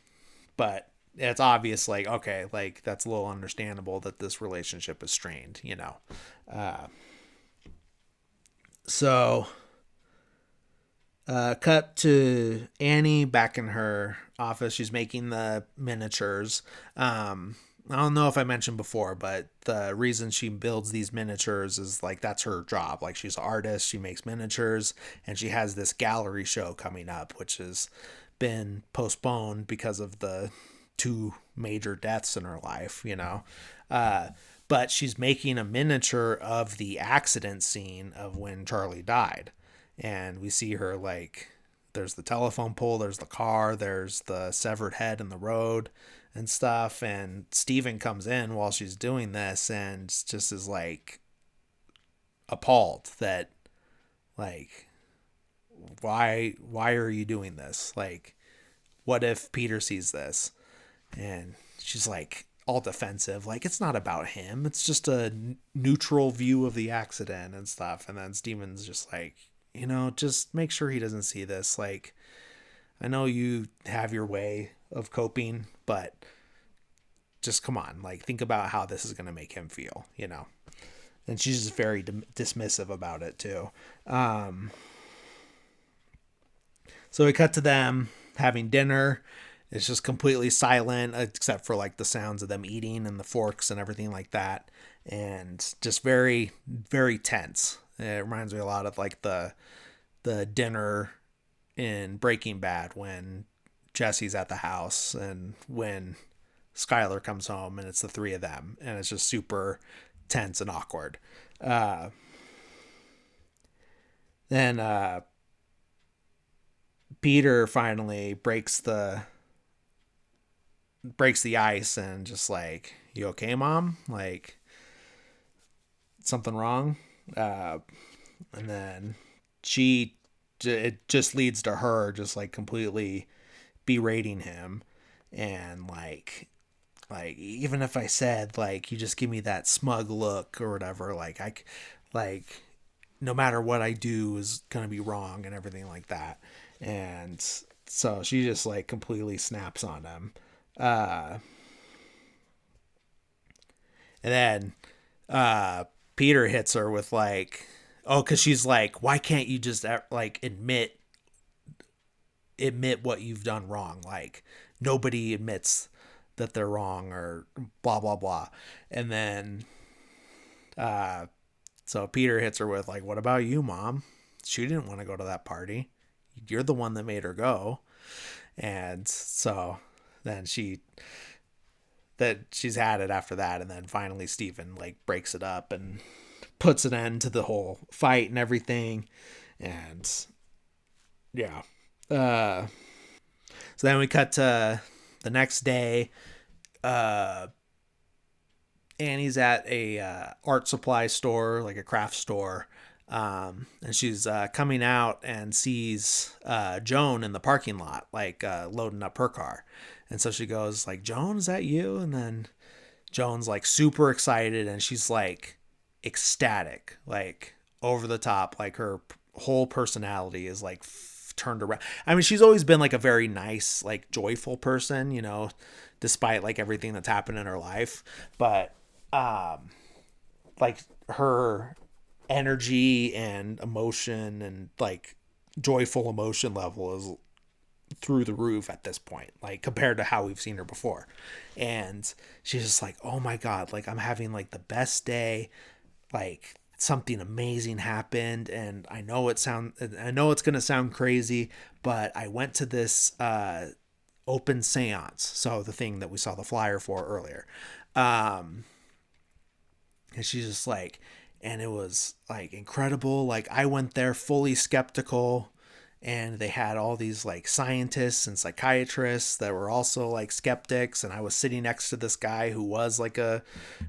But it's obvious, like, okay, like that's a little understandable that this relationship is strained, you know. Uh, so cut to Annie back in her office. She's making the miniatures. I don't know if I mentioned before, but the reason she builds these miniatures is like that's her job. Like she's an artist, she makes miniatures, and she has this gallery show coming up, which has been postponed because of the two major deaths in her life, you know. Uh, but she's making a miniature of the accident scene of when Charlie died. And we see her like, there's the telephone pole, there's the car, there's the severed head in the road and stuff. And Steven comes in while she's doing this and just is like appalled that like, why are you doing this? Like, what if Peter sees this? And she's like, all defensive, like it's not about him, it's just a neutral view of the accident and stuff. And then Steven's just like, just make sure he doesn't see this. Like, I know you have your way of coping, but just come on, like think about how this is going to make him feel. And she's just very dismissive about it too. So we cut to them having dinner. It's just completely silent except for like the sounds of them eating and the forks and everything like that. And just very, very tense. It reminds me a lot of like the dinner in Breaking Bad when Jesse's at the house and when Skylar comes home and it's the three of them and it's just super tense and awkward. Then Peter finally breaks the ice and just like, you okay, mom? Like, something wrong? And then it just leads to her just like completely berating him and like even if I said like you just give me that smug look or whatever, like no matter what I do is gonna be wrong and everything like that. And so she just like completely snaps on him. And then Peter hits her with like, oh, because she's like, why can't you just like admit what you've done wrong? Like nobody admits that they're wrong or blah blah blah. And then so Peter hits her with like, what about you, mom? She didn't want to go to that party. You're the one that made her go. And so then she's had it after that. And then finally Stephen like breaks it up and puts an end to the whole fight and everything. And yeah. So then we cut to the next day. Annie's at a art supply store, like a craft store. And she's coming out and sees Joan in the parking lot, like loading up her car. And so she goes like, Joan, is that you? And then Joan's like super excited and she's like ecstatic, like over the top, like her whole personality is like turned around. I mean, she's always been like a very nice, like joyful person, despite like everything that's happened in her life. But like her energy and emotion and like joyful emotion level is through the roof at this point, like compared to how we've seen her before. And she's just like, oh my god, like I'm having like the best day, like something amazing happened. And I know it's going to sound crazy, but I went to this open seance, so the thing that we saw the flyer for earlier. And she's just like, and it was like incredible. Like I went there fully skeptical, and they had all these like scientists and psychiatrists that were also like skeptics, and I was sitting next to this guy who was like a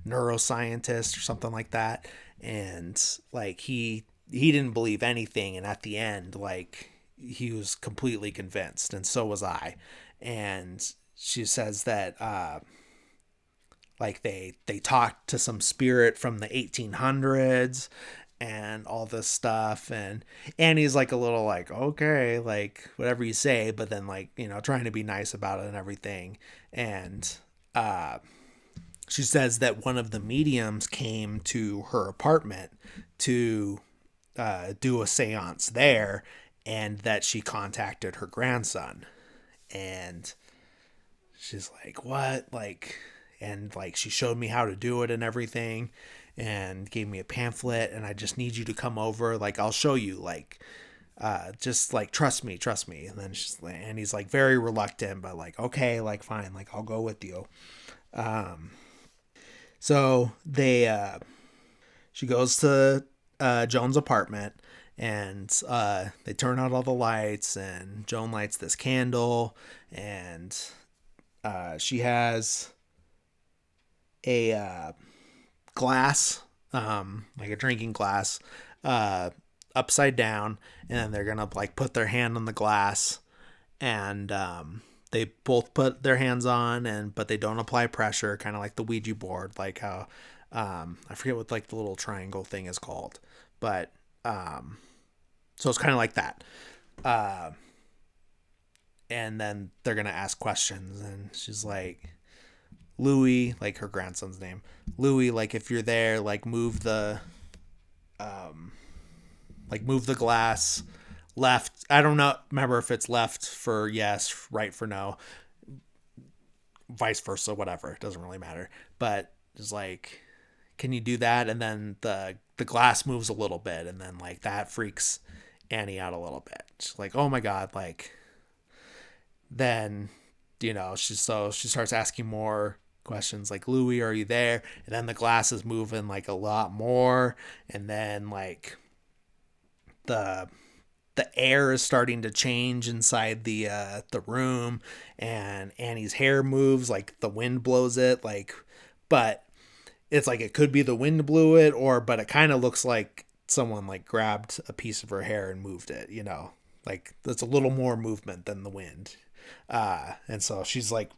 neuroscientist or something like that. And like he didn't believe anything, and at the end like he was completely convinced, and so was I. And she says that like they talked to some spirit from the 1800s and all this stuff. And Annie's like a little like, okay, like whatever you say, but then like, trying to be nice about it and everything. And she says that one of the mediums came to her apartment to do a seance there, and that she contacted her grandson. And she's like, what? Like, and like she showed me how to do it and everything and gave me a pamphlet, and I just need you to come over, like I'll show you, like just like trust me. And then and he's like very reluctant, but like, okay, like fine, like I'll go with you. So she goes to Joan's apartment, and they turn out all the lights, and Joan lights this candle, and she has a glass, like a drinking glass, upside down, and then they're gonna like put their hand on the glass, and they both put their hands on, and but they don't apply pressure, kind of like the Ouija board, like how I forget what like the little triangle thing is called, but so it's kind of like that. And then they're gonna ask questions, and she's like, Louis, like her grandson's name, Louis, like if you're there, like move the glass left. I don't know, remember if it's left for yes, right for no, vice versa, whatever. It doesn't really matter. But it's like, can you do that? And then the glass moves a little bit, and then like that freaks Annie out a little bit. She's like, oh my god, like then she starts asking more questions like, Louis, are you there? And then the glass is moving like a lot more, and then like the air is starting to change inside the room, and Annie's hair moves, like the wind blows it, like, but it's like it could be the wind blew it, but it kind of looks like someone like grabbed a piece of her hair and moved it, like that's a little more movement than the wind. And so she's like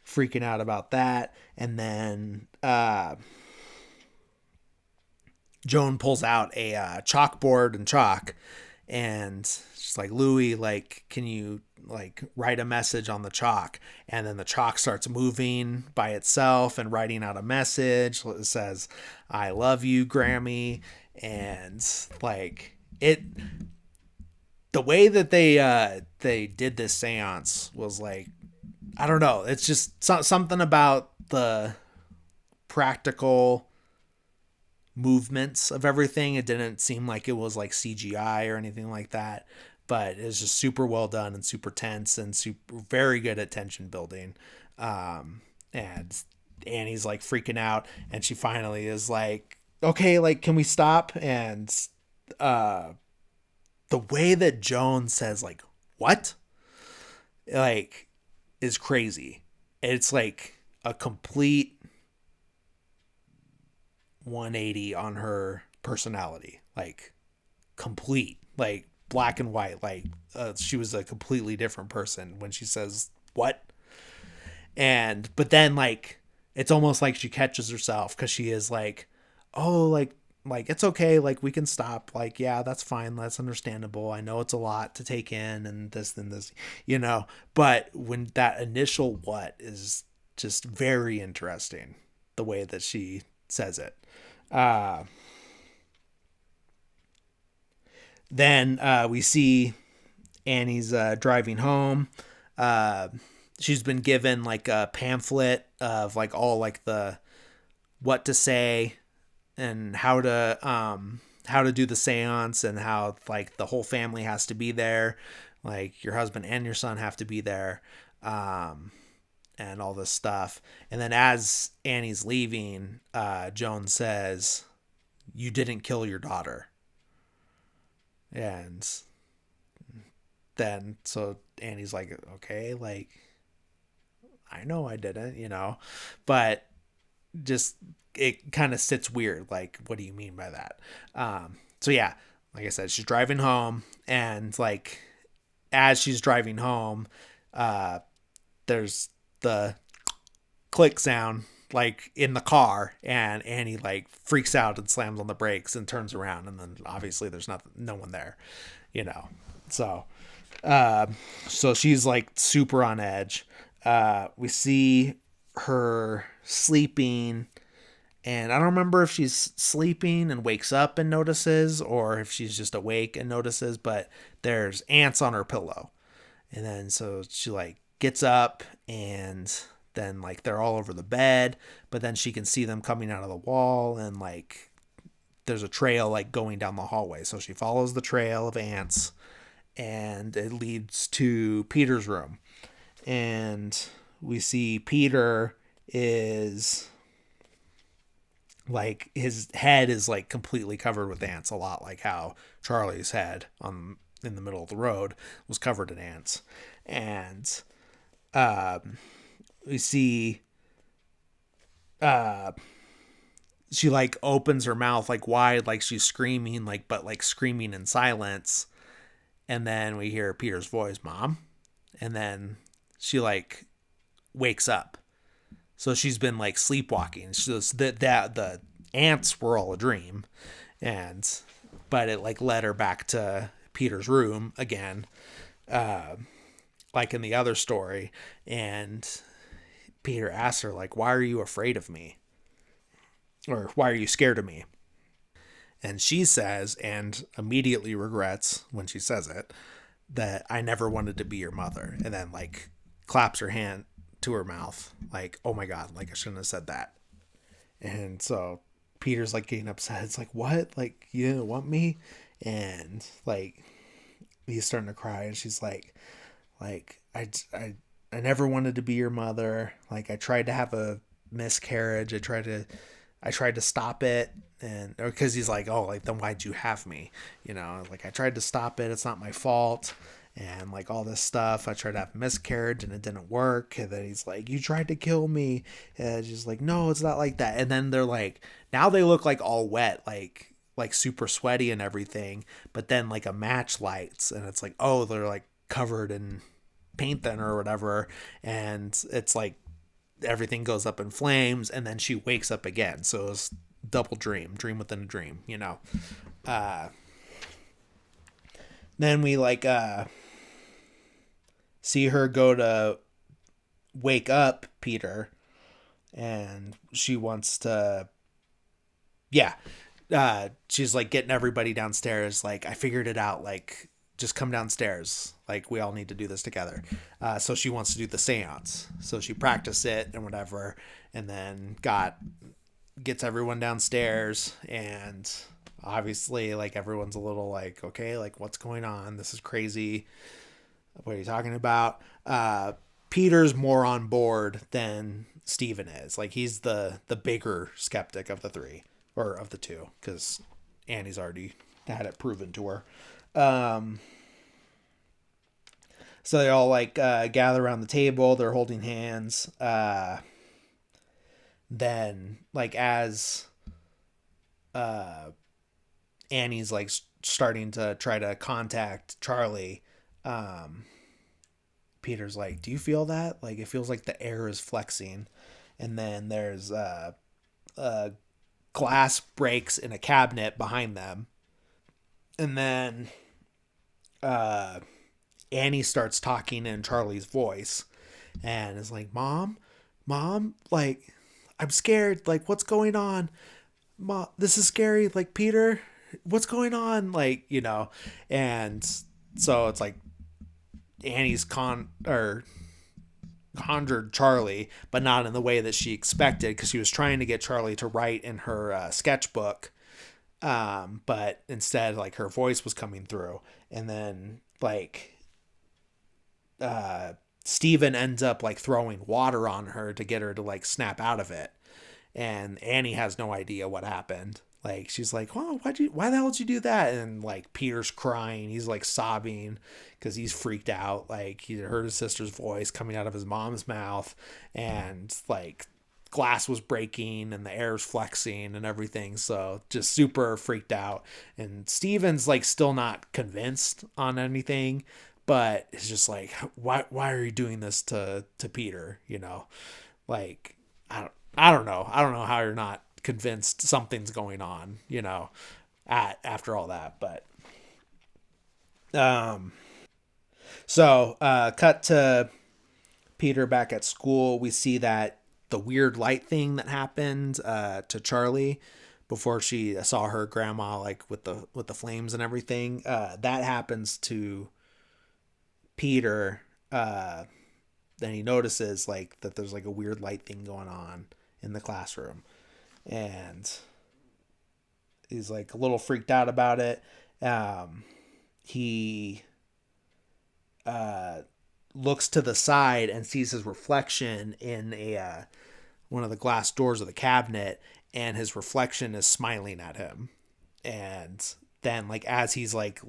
freaking out about that, and then Joan pulls out a chalkboard and chalk, and she's like, Louis, like, can you like write a message on the chalk? And then the chalk starts moving by itself and writing out a message. It says, I love you, Grammy. And like the way that they did this seance was like, I don't know, it's just something about the practical movements of everything. It didn't seem like it was like CGI or anything like that, but it's just super well done and super tense and super very good at tension building. And Annie's like freaking out, and she finally is like, okay, like, can we stop? And the way that Joan says like, what, like, is crazy. It's like a complete 180 on her personality, like complete, like black and white, like she was a completely different person when she says what. But then like it's almost like she catches herself, because she is like, oh, like it's okay, like we can stop, like yeah, that's fine, that's understandable, I know it's a lot to take in and this, but when that initial what is just very interesting, the way that she says it. Then we see Annie's driving home. She's been given like a pamphlet of like all like the what to say and how to do the seance, and how like the whole family has to be there, like your husband and your son have to be there, and all this stuff. And then as Annie's leaving, Joan says, you didn't kill your daughter. And then so Annie's like, okay, like I know I didn't, but just it kind of sits weird, like what do you mean by that? So yeah, like I said, she's driving home, and like as she's driving home, there's the click sound like in the car, and Annie like freaks out and slams on the brakes and turns around, and then obviously there's no one there, so so she's like super on edge. We see her sleeping, and I don't remember if she's sleeping and wakes up and notices, or if she's just awake and notices, but there's ants on her pillow. And then so she like gets up, and then like they're all over the bed, but then she can see them coming out of the wall, and like there's a trail like going down the hallway. So she follows the trail of ants, and it leads to Peter's room. And we see Peter is like, his head is like completely covered with ants, a lot like how Charlie's head in the middle of the road was covered in ants. And we see she like opens her mouth like wide, like she's screaming, like, but like screaming in silence. And then we hear Peter's voice, Mom. And then she like wakes up. So she's been like sleepwalking. So that the ants were all a dream, and but it like led her back to Peter's room again, like in the other story. And Peter asks her like, "Why are you afraid of me?" Or "Why are you scared of me?" And she says, and immediately regrets when she says it, that I never wanted to be your mother. And then like claps her hand to her mouth, like, oh my God, like I shouldn't have said that. And so Peter's like getting upset. It's like, what? Like, you didn't want me? And like he's starting to cry, and she's like I never wanted to be your mother. Like I tried to have a miscarriage. I tried to stop it, and because he's like, oh, like then why'd you have me? You know, like I tried to stop it. It's not my fault, and like all this stuff. I tried to have a miscarriage and it didn't work. And then he's like, you tried to kill me, and she's like, no, it's not like that. And then they're like, now they look like all wet, like super sweaty and everything. But then like a match lights, and it's like, oh, they're like covered in paint thinner or whatever, and it's like everything goes up in flames, and then she wakes up again. So it's double dream within a dream, you know. uh then we like see her go to wake up Peter, and she wants to, yeah, she's like getting everybody downstairs, like I figured it out, like just come downstairs, like we all need to do this together. So she wants to do the seance, so she practiced it and whatever, and then gets everyone downstairs, and obviously like everyone's a little like, okay, like what's going on, this is crazy, what are you talking about? Peter's more on board than Steven is. Like he's the bigger skeptic of the three, or of the two, because Annie's already had it proven to her. um so they all like gather around the table, they're holding hands. Then like as uh Annie's like starting to try to contact Charlie, um Peter's like, do you feel that? Like it feels like the air is flexing. And then there's glass breaks in a cabinet behind them. And then uh Annie starts talking in Charlie's voice, and is like, mom, like I'm scared, like what's going on? Mom, this is scary, like Peter, what's going on, like, you know. And so it's like Annie's conjured Charlie, but not in the way that she expected, because she was trying to get Charlie to write in her sketchbook. But instead, like her voice was coming through, and then like Steven ends up like throwing water on her to get her to like snap out of it. And Annie has no idea what happened. Like she's like, "Oh, why the hell did you do that?" And like Peter's crying, he's like sobbing because he's freaked out. Like he heard his sister's voice coming out of his mom's mouth, and like glass was breaking and the air's flexing and everything. So just super freaked out. And Steven's like still not convinced on anything, but it's just like, why are you doing this to Peter? You know, like I don't know. I don't know how you're not convinced something's going on, you know, after all that. But um so cut to Peter back at school. We see that the weird light thing that happened to Charlie before she saw her grandma, like with the flames and everything, that happens to Peter. Then he notices like that there's like a weird light thing going on in the classroom, and he's like a little freaked out about it. He looks to the side and sees his reflection in a one of the glass doors of the cabinet, and his reflection is smiling at him. And then like as he's like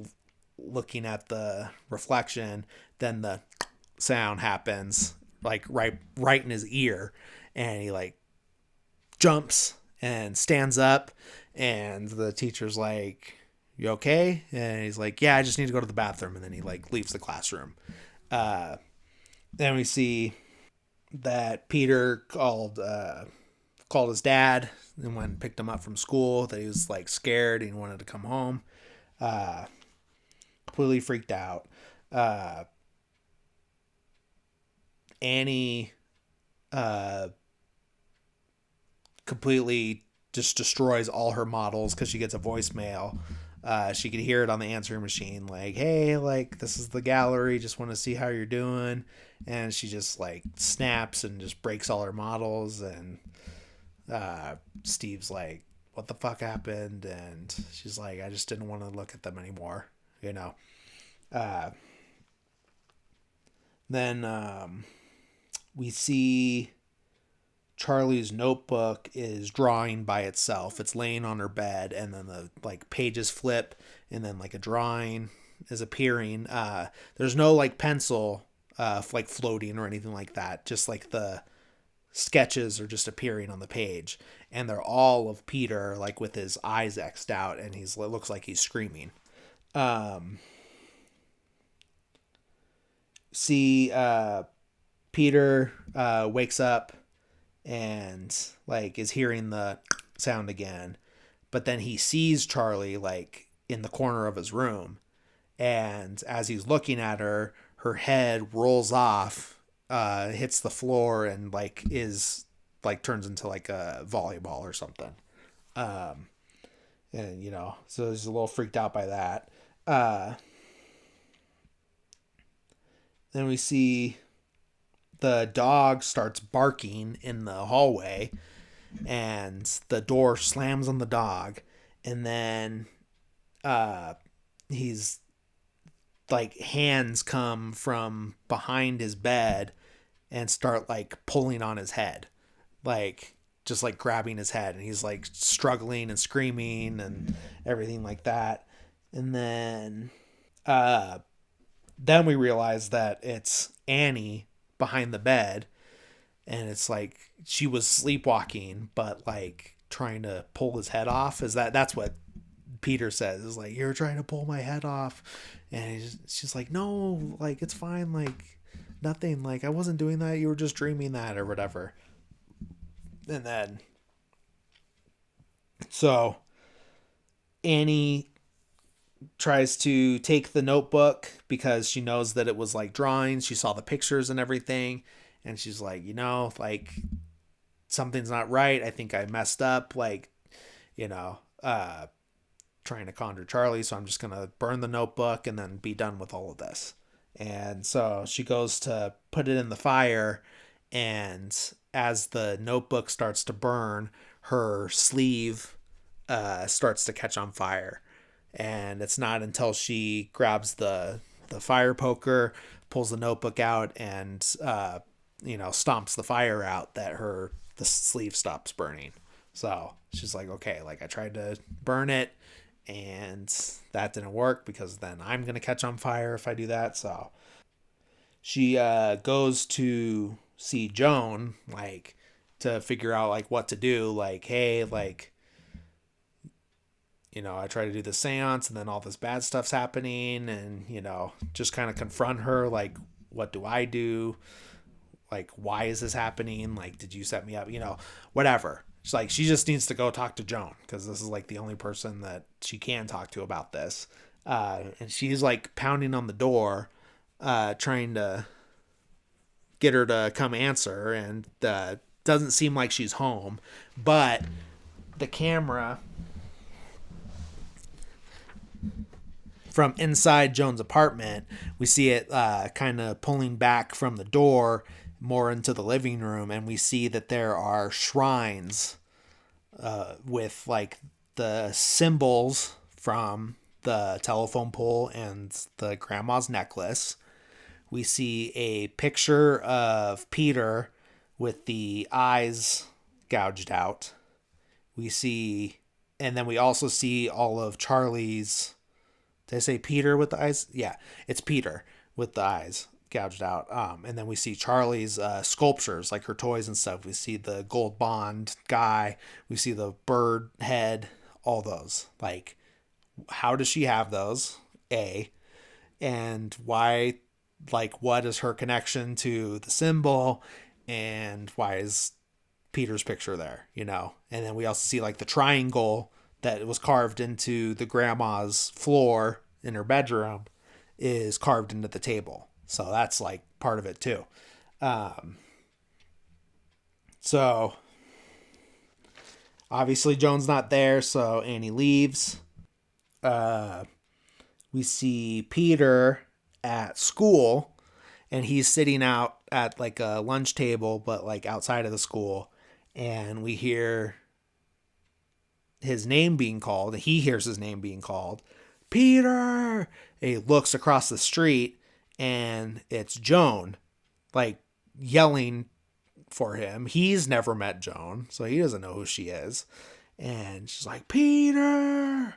looking at the reflection, then the sound happens like right in his ear, and he like jumps and stands up, and the teacher's like, you okay? And he's like, yeah, I just need to go to the bathroom. And then he like leaves the classroom. Then we see that Peter called his dad and went and picked him up from school. That he was like scared and wanted to come home. Uh, Completely freaked out. Uh, Annie uh, completely just destroys all her models because she gets a voicemail. She could hear it on the answering machine, like, "Hey, like this is the gallery. Just want to see how you're doing." And she just like snaps and just breaks all her models. And Steve's like, "What the fuck happened?" And she's like, "I just didn't want to look at them anymore." You know. Uh, then we see Charlie's notebook is drawing by itself. It's laying on her bed, and then the like pages flip, and then like a drawing is appearing. There's no like pencil like floating or anything like that. Just like the sketches are just appearing on the page, and they're all of Peter like with his eyes xed out, and he's it looks like he's screaming. Um, See, Peter wakes up and like is hearing the sound again, but then he sees Charlie like in the corner of his room, and as he's looking at her, her head rolls off, hits the floor, and like is like turns into like a volleyball or something. um and so he's a little freaked out by that. uh then we see the dog starts barking in the hallway, and the door slams on the dog, and then uh he's like hands come from behind his bed and start like pulling on his head, like just like grabbing his head, and he's like struggling and screaming and everything like that. And uh then we realize that it's Annie behind the bed, and it's like she was sleepwalking but like trying to pull his head off. That's what Peter says, is like, "You're trying to pull my head off." And she's like, "No, like it's fine, like nothing, like I wasn't doing that, you were just dreaming that or whatever." And then so Annie tries to take the notebook because she knows that it was like drawings, she saw the pictures and everything, and she's like, like something's not right, I think I messed up, like, you know uh trying to conjure Charlie, so I'm just gonna burn the notebook and then be done with all of this. And so she goes to put it in the fire, and as the notebook starts to burn, her sleeve starts to catch on fire. And it's not until she grabs the fire poker, pulls the notebook out, and stomps the fire out, that the sleeve stops burning. So she's like, "Okay, like I tried to burn it, and that didn't work because then I'm gonna catch on fire if I do that." So she goes to see Joan, like to figure out like what to do. Like, "Hey, like I try to do the seance, and then all this bad stuff's happening," and just kind of confront her, like, "What do I do? Like, why is this happening? Like, did you set me up? Whatever." She's like, she just needs to go talk to Joan because this is like the only person that she can talk to about this. And she's like pounding on the door, trying to get her to come answer, and doesn't seem like she's home. But the camera from inside Joan's apartment, we see it kind of pulling back from the door more into the living room, and we see that there are shrines with like the symbols from the telephone pole and the grandma's necklace. We see a picture of Peter with the eyes gouged out. We see, and then we also see all of Charlie's. Did I say Peter with the eyes? Yeah, it's Peter with the eyes gouged out. And then we see Charlie's sculptures, like her toys and stuff. We see the gold bond guy. We see the bird head. All those. Like, how does she have those? A, and why? like, what is her connection to the symbol, and why is Peter's picture there, you know? And then we also see like the triangle that was carved into the grandma's floor in her bedroom is carved into the table. So that's like part of it too. Um, so obviously Joan's not there, so Annie leaves. Uh, we see Peter at school, and he's sitting out at like a lunch table, but like outside of the school, and we hear his name being called. He hears his name being called, Peter. And he looks across the street, and it's Joan, like yelling for him. He's never met Joan, so he doesn't know who she is. And she's like, Peter,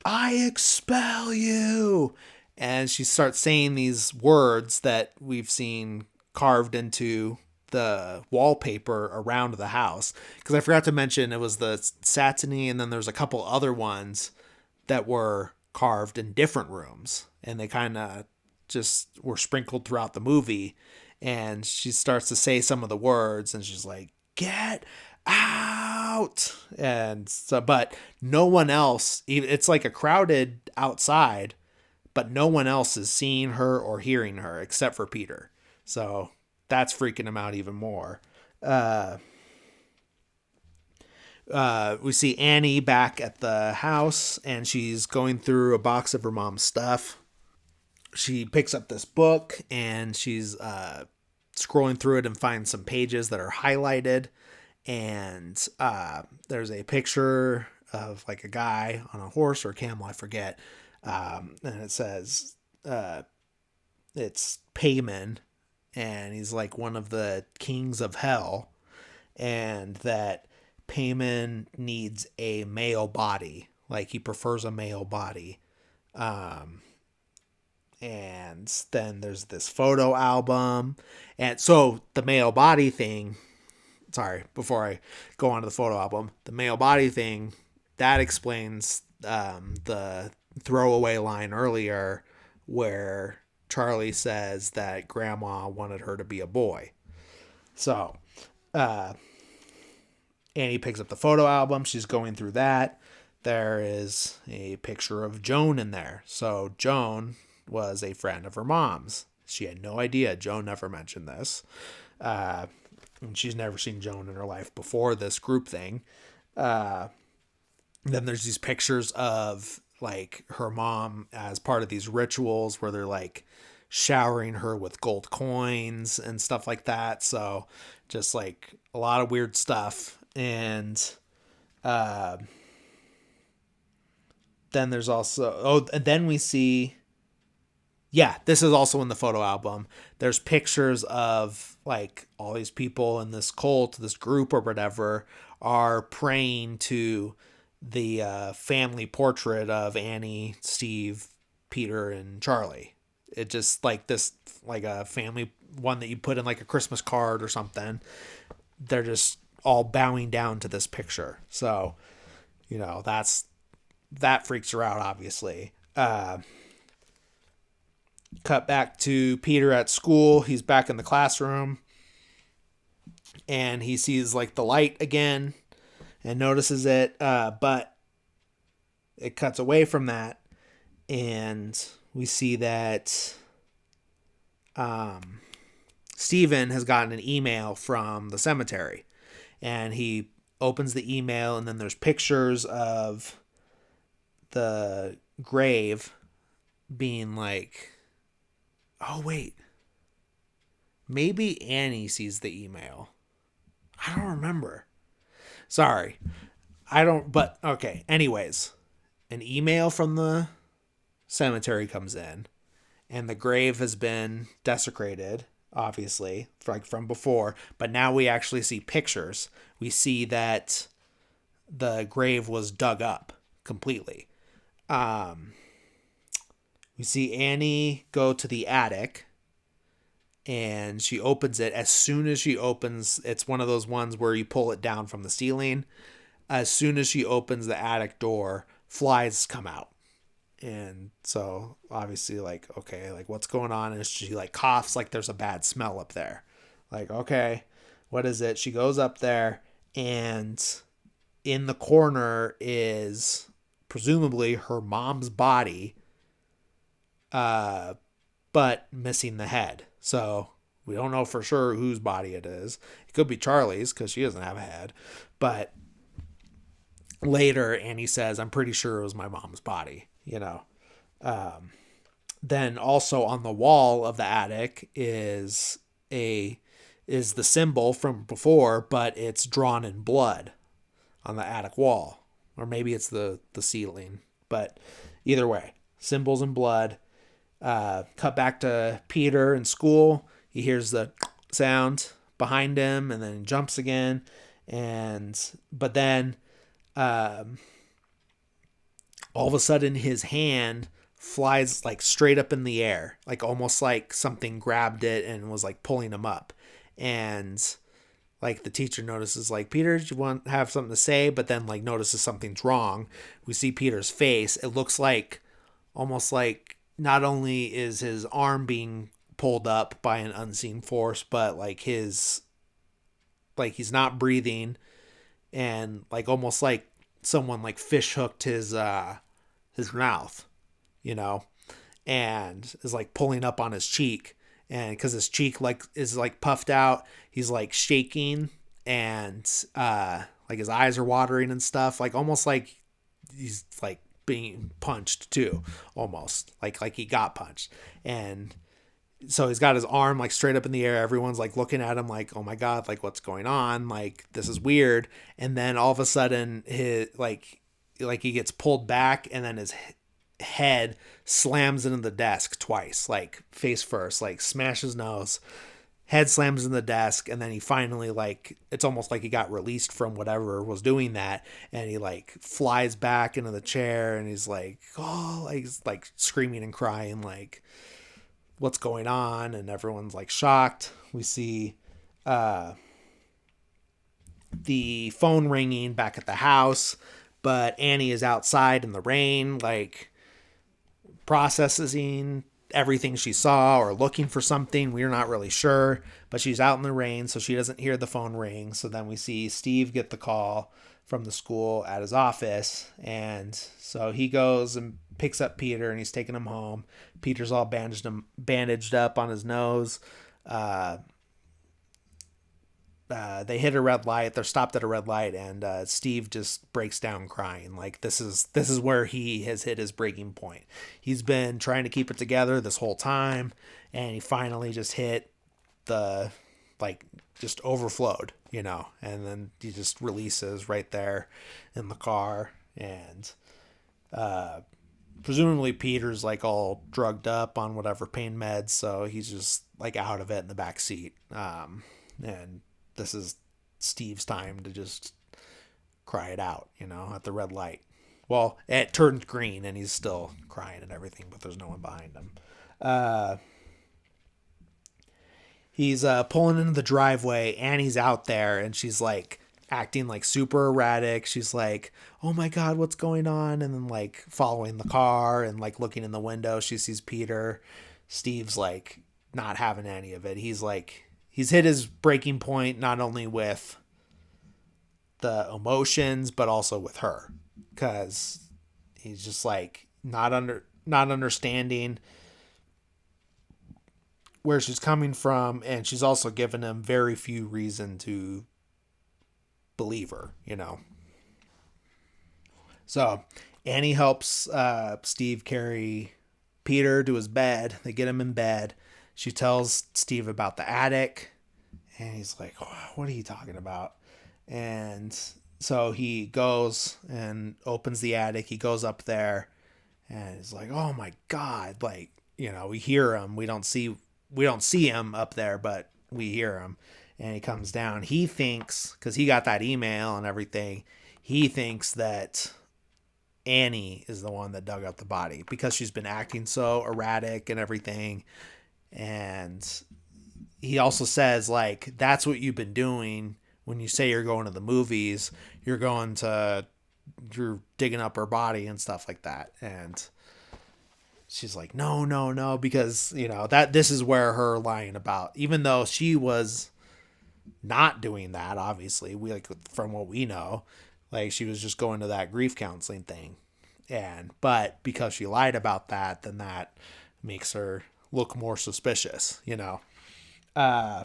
I expel you. And she starts saying these words that we've seen carved into the wallpaper around the house. Because I forgot to mention it was the satiny, and then there's a couple other ones that were carved in different rooms. And they kind of just were sprinkled throughout the movie. And she starts to say some of the words, and she's like, get out. And so, but no one else, it's like a crowded outside, but no one else is seeing her or hearing her except for Peter. So that's freaking him out even more. We see Annie back at the house, and she's going through a box of her mom's stuff. She picks up this book, and she's scrolling through it and finds some pages that are highlighted. And there's a picture of like a guy on a horse or a camel, I forget. And it says it's Payman, and he's like one of the kings of hell, and that Payman needs a male body. Like, he prefers a male body. And then there's this photo album. And so the male body thing, sorry, before I go on to the photo album, the male body thing, that explains the throwaway line earlier where Charlie says that grandma wanted her to be a boy. So Annie picks up the photo album. She's going through that. There is a picture of Joan in there. So Joan was a friend of her mom's. She had no idea. Joan never mentioned this. And she's never seen Joan in her life before this group thing. Then there's these pictures of like her mom as part of these rituals where they're like showering her with gold coins and stuff like that. So just like a lot of weird stuff. And then there's also, and then we see, this is also in the photo album. There's pictures of like all these people in this cult, this group or whatever, are praying to the family portrait of Annie, Steve, Peter, and Charlie. It just like this, like a family one that you put in like a Christmas card or something. They're just all bowing down to this picture. So, you know, that freaks her out, obviously. Cut back to Peter at school. He's back in the classroom, and he sees like the light again and notices it, but it cuts away from that, and we see that Steven has gotten an email from the cemetery, and he opens the email, and then there's pictures of the grave being like, oh wait, maybe Annie sees the email. I don't remember. Sorry. But okay. Anyways, an email from the cemetery comes in, and the grave has been desecrated, obviously, like from before, but now we actually see pictures. We see that the grave was dug up completely. We see Annie go to the attic, and she opens it. As soon as she opens, it's one of those ones where you pull it down from the ceiling. As soon as she opens the attic door, flies come out. And so obviously like, okay, like what's going on? And she like coughs like there's a bad smell up there. Like, okay, what is it? She goes up there, and in the corner is presumably her mom's body, uh, but missing the head. So we don't know for sure whose body it is. It could be Charlie's because she doesn't have a head. But later, Annie says, I'm pretty sure it was my mom's body, you know. Then also on the wall of the attic is the symbol from before, but it's drawn in blood on the attic wall. Or maybe it's the ceiling. But either way, symbols in blood. Cut back to Peter in school. He hears the sound behind him and then jumps again. But then all of a sudden his hand flies like straight up in the air, like almost like something grabbed it and was like pulling him up. And like the teacher notices like, Peter, do you want to have something to say? But then like notices something's wrong. We see Peter's face. It looks like almost like not only is his arm being pulled up by an unseen force, but like he's not breathing, and like almost like someone like fish hooked his mouth, you know, and is like pulling up on his cheek. And because his cheek like is like puffed out, he's like shaking, and like his eyes are watering and stuff, like almost like he's like being punched too, almost like he got punched. And so he's got his arm like straight up in the air. Everyone's like looking at him like, oh my God, like what's going on? Like this is weird. And then all of a sudden his like he gets pulled back, and then his head slams into the desk twice, like face first, like smashes nose, head slams in the desk, and then he finally like, it's almost like he got released from whatever was doing that, and he like flies back into the chair, and he's like, oh, like he's like screaming and crying like, what's going on? And everyone's like shocked. We see the phone ringing back at the house, but Annie is outside in the rain, like processing everything she saw or looking for something. We're not really sure, but she's out in the rain, so she doesn't hear the phone ring. So then we see Steve get the call from the school at his office, and so he goes and picks up Peter, and he's taking him home. Peter's all bandaged up on his nose. They hit a red light. They're stopped at a red light, and Steve just breaks down crying. Like this is where he has hit his breaking point. He's been trying to keep it together this whole time, and he finally just hit the like just overflowed, you know. And then he just releases right there in the car, and presumably Peter's like all drugged up on whatever pain meds, so he's just like out of it in the back seat. And this is Steve's time to just cry it out, you know, at the red light. Well, it turns green and he's still crying and everything, but there's no one behind him. He's pulling into the driveway, and he's out there, and she's like acting like super erratic. She's like, oh my God, what's going on? And then like following the car and like looking in the window, she sees Peter. Steve's like not having any of it. He's like, he's hit his breaking point, not only with the emotions, but also with her, because he's just like not understanding where she's coming from, and she's also given him very few reason to believe her, you know. So Annie helps Steve carry Peter to his bed. They get him in bed. She tells Steve about the attic, and he's like, oh, what are you talking about? And so he goes and opens the attic. He goes up there, and he's like, oh my God, like, you know, we hear him. We don't see him up there, but we hear him. And he comes down. He thinks, because he got that email and everything, he thinks that Annie is the one that dug up the body, because she's been acting so erratic and everything. And he also says, like, that's what you've been doing when you say you're going to the movies. You're digging up her body and stuff like that. And she's like, no, no, no, because that this is where her lying about, even though she was not doing that, obviously, we like from what we know, like she was just going to that grief counseling thing. And but because she lied about that, then that makes her look more suspicious. uh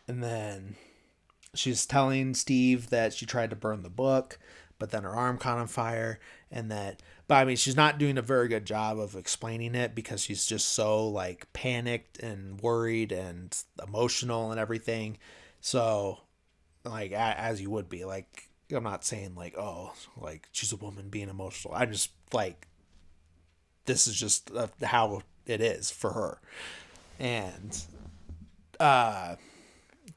and then she's telling Steve that she tried to burn the book, but then her arm caught on fire. And that, but I mean, she's not doing a very good job of explaining it because she's just so like panicked and worried and emotional and everything. So, like, as you would be, like, I'm not saying like, oh, like she's a woman being emotional. I'm just like, this is just how it is for her. And, uh,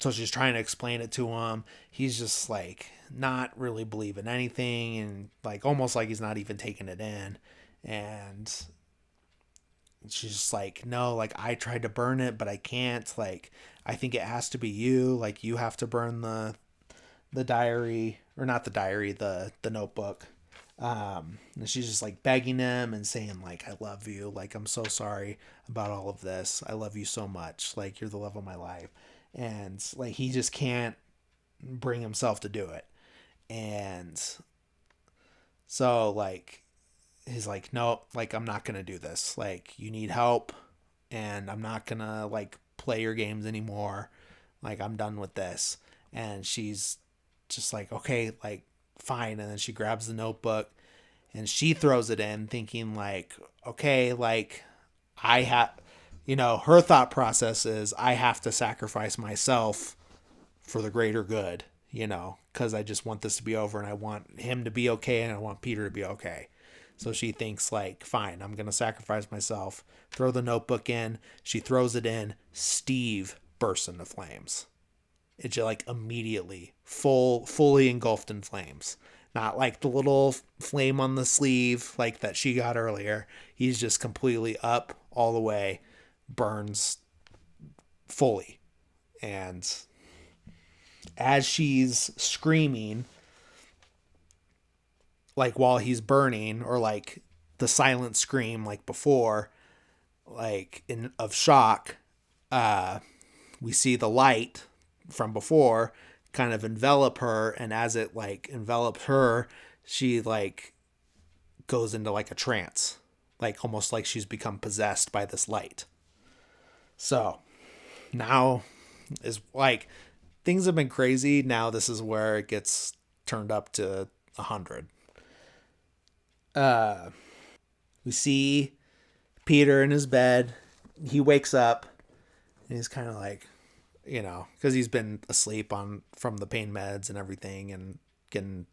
so she's trying to explain it to him. He's just like not really believing anything, and like almost like he's not even taking it in. And she's just like, no, like I tried to burn it, but I can't. Like I think it has to be you. Like you have to burn the diary, or not the diary, the notebook. And she's just like begging him and saying like, I love you, like I'm so sorry about all of this, I love you so much, like you're the love of my life. And like he just can't bring himself to do it. And so like he's like, no, like I'm not gonna do this, like you need help, and I'm not gonna like play your games anymore, like I'm done with this. And she's just like, okay, like fine. And then she grabs the notebook and she throws it in thinking like, okay, like I have, her thought process is I have to sacrifice myself for the greater good, because I just want this to be over and I want him to be okay and I want Peter to be okay. So she thinks like, fine, I'm going to sacrifice myself, throw the notebook in. She throws it in. Steve bursts into flames. It's just like immediately fully engulfed in flames. Not like the little flame on the sleeve like that she got earlier. He's just completely up all the way, burns fully. And as she's screaming, like while he's burning, or like the silent scream like before, like in of shock, uh, we see the light from before kind of envelop her, and as it like envelops her, she like goes into like a trance, like almost like she's become possessed by this light. So now is like, things have been crazy. Now this is where it gets turned up to 100. We see Peter in his bed. He wakes up and he's kind of like, because he's been asleep on from the pain meds and everything, and getting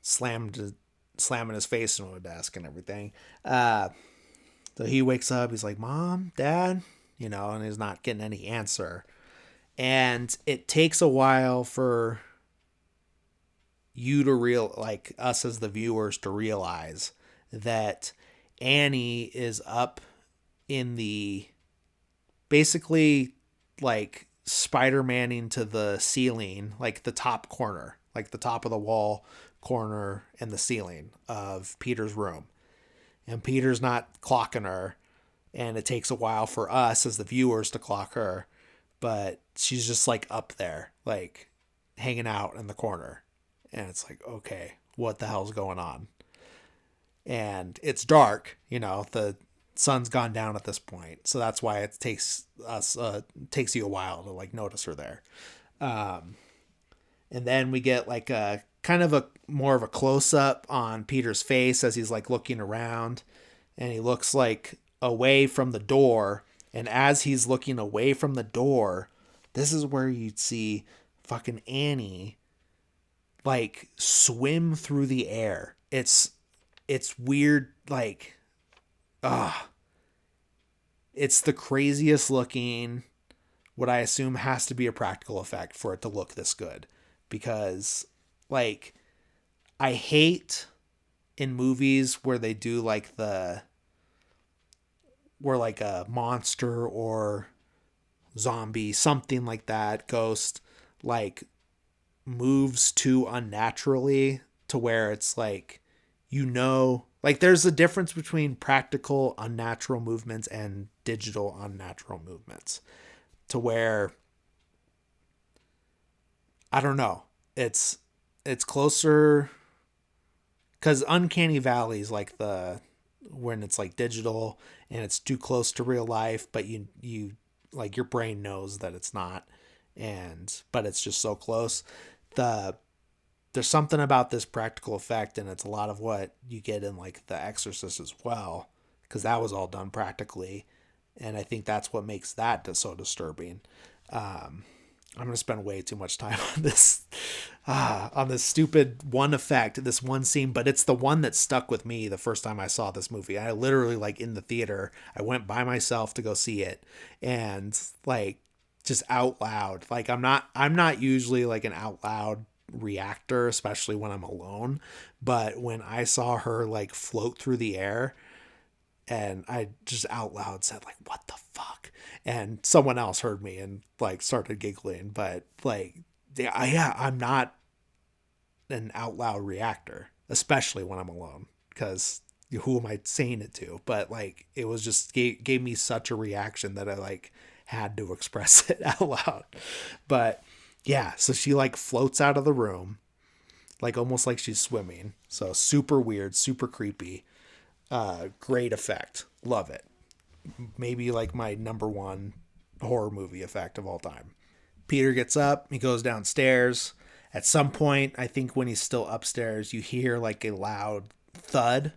slamming his face into a desk and everything. So he wakes up. He's like, "Mom, Dad," and he's not getting any answer. And it takes a while for you to like us as the viewers to realize that Annie is up in the, basically like Spider-Manning to the ceiling, like the top corner, like the top of the wall corner and the ceiling of Peter's room. And Peter's not clocking her, and it takes a while for us as the viewers to clock her, but she's just like up there, like hanging out in the corner. And it's like, okay, what the hell's going on? And it's dark, the sun's gone down at this point, so that's why it takes you a while to like notice her there. And then we get like a kind of a more of a close up on Peter's face as he's like looking around, and he looks like away from the door. And as he's looking away from the door, this is where you'd see fucking Annie like swim through the air. It's weird, like, it's the craziest looking, what I assume has to be a practical effect for it to look this good. Because, like, I hate in movies where they do like where like a monster or zombie, something like that, ghost, like moves too unnaturally to where it's like, Like there's a difference between practical unnatural movements and digital unnatural movements, to where I don't know. It's closer, because uncanny valley is like the when it's like digital and it's too close to real life, but you like your brain knows that it's not, and but it's just so close. The There's something about this practical effect, and it's a lot of what you get in like The Exorcist as well, because that was all done practically, and I think that's what makes that so disturbing. I'm gonna spend way too much time on this stupid one effect, this one scene, but it's the one that stuck with me the first time I saw this movie. I literally, like, in the theater, I went by myself to go see it, and like just out loud. Like I'm not usually like an out loud reactor, especially when I'm alone, but when I saw her like float through the air, and I just out loud said like, "What the fuck?" And someone else heard me and like started giggling. But like, yeah, I'm not an out loud reactor, especially when I'm alone, because who am I saying it to? But like, it was just gave me such a reaction that I like had to express it out loud. But yeah, so she like floats out of the room, like almost like she's swimming. So super weird, super creepy. Great effect. Love it. Maybe like my number one horror movie effect of all time. Peter gets up, he goes downstairs. At some point, I think when he's still upstairs, you hear like a loud thud,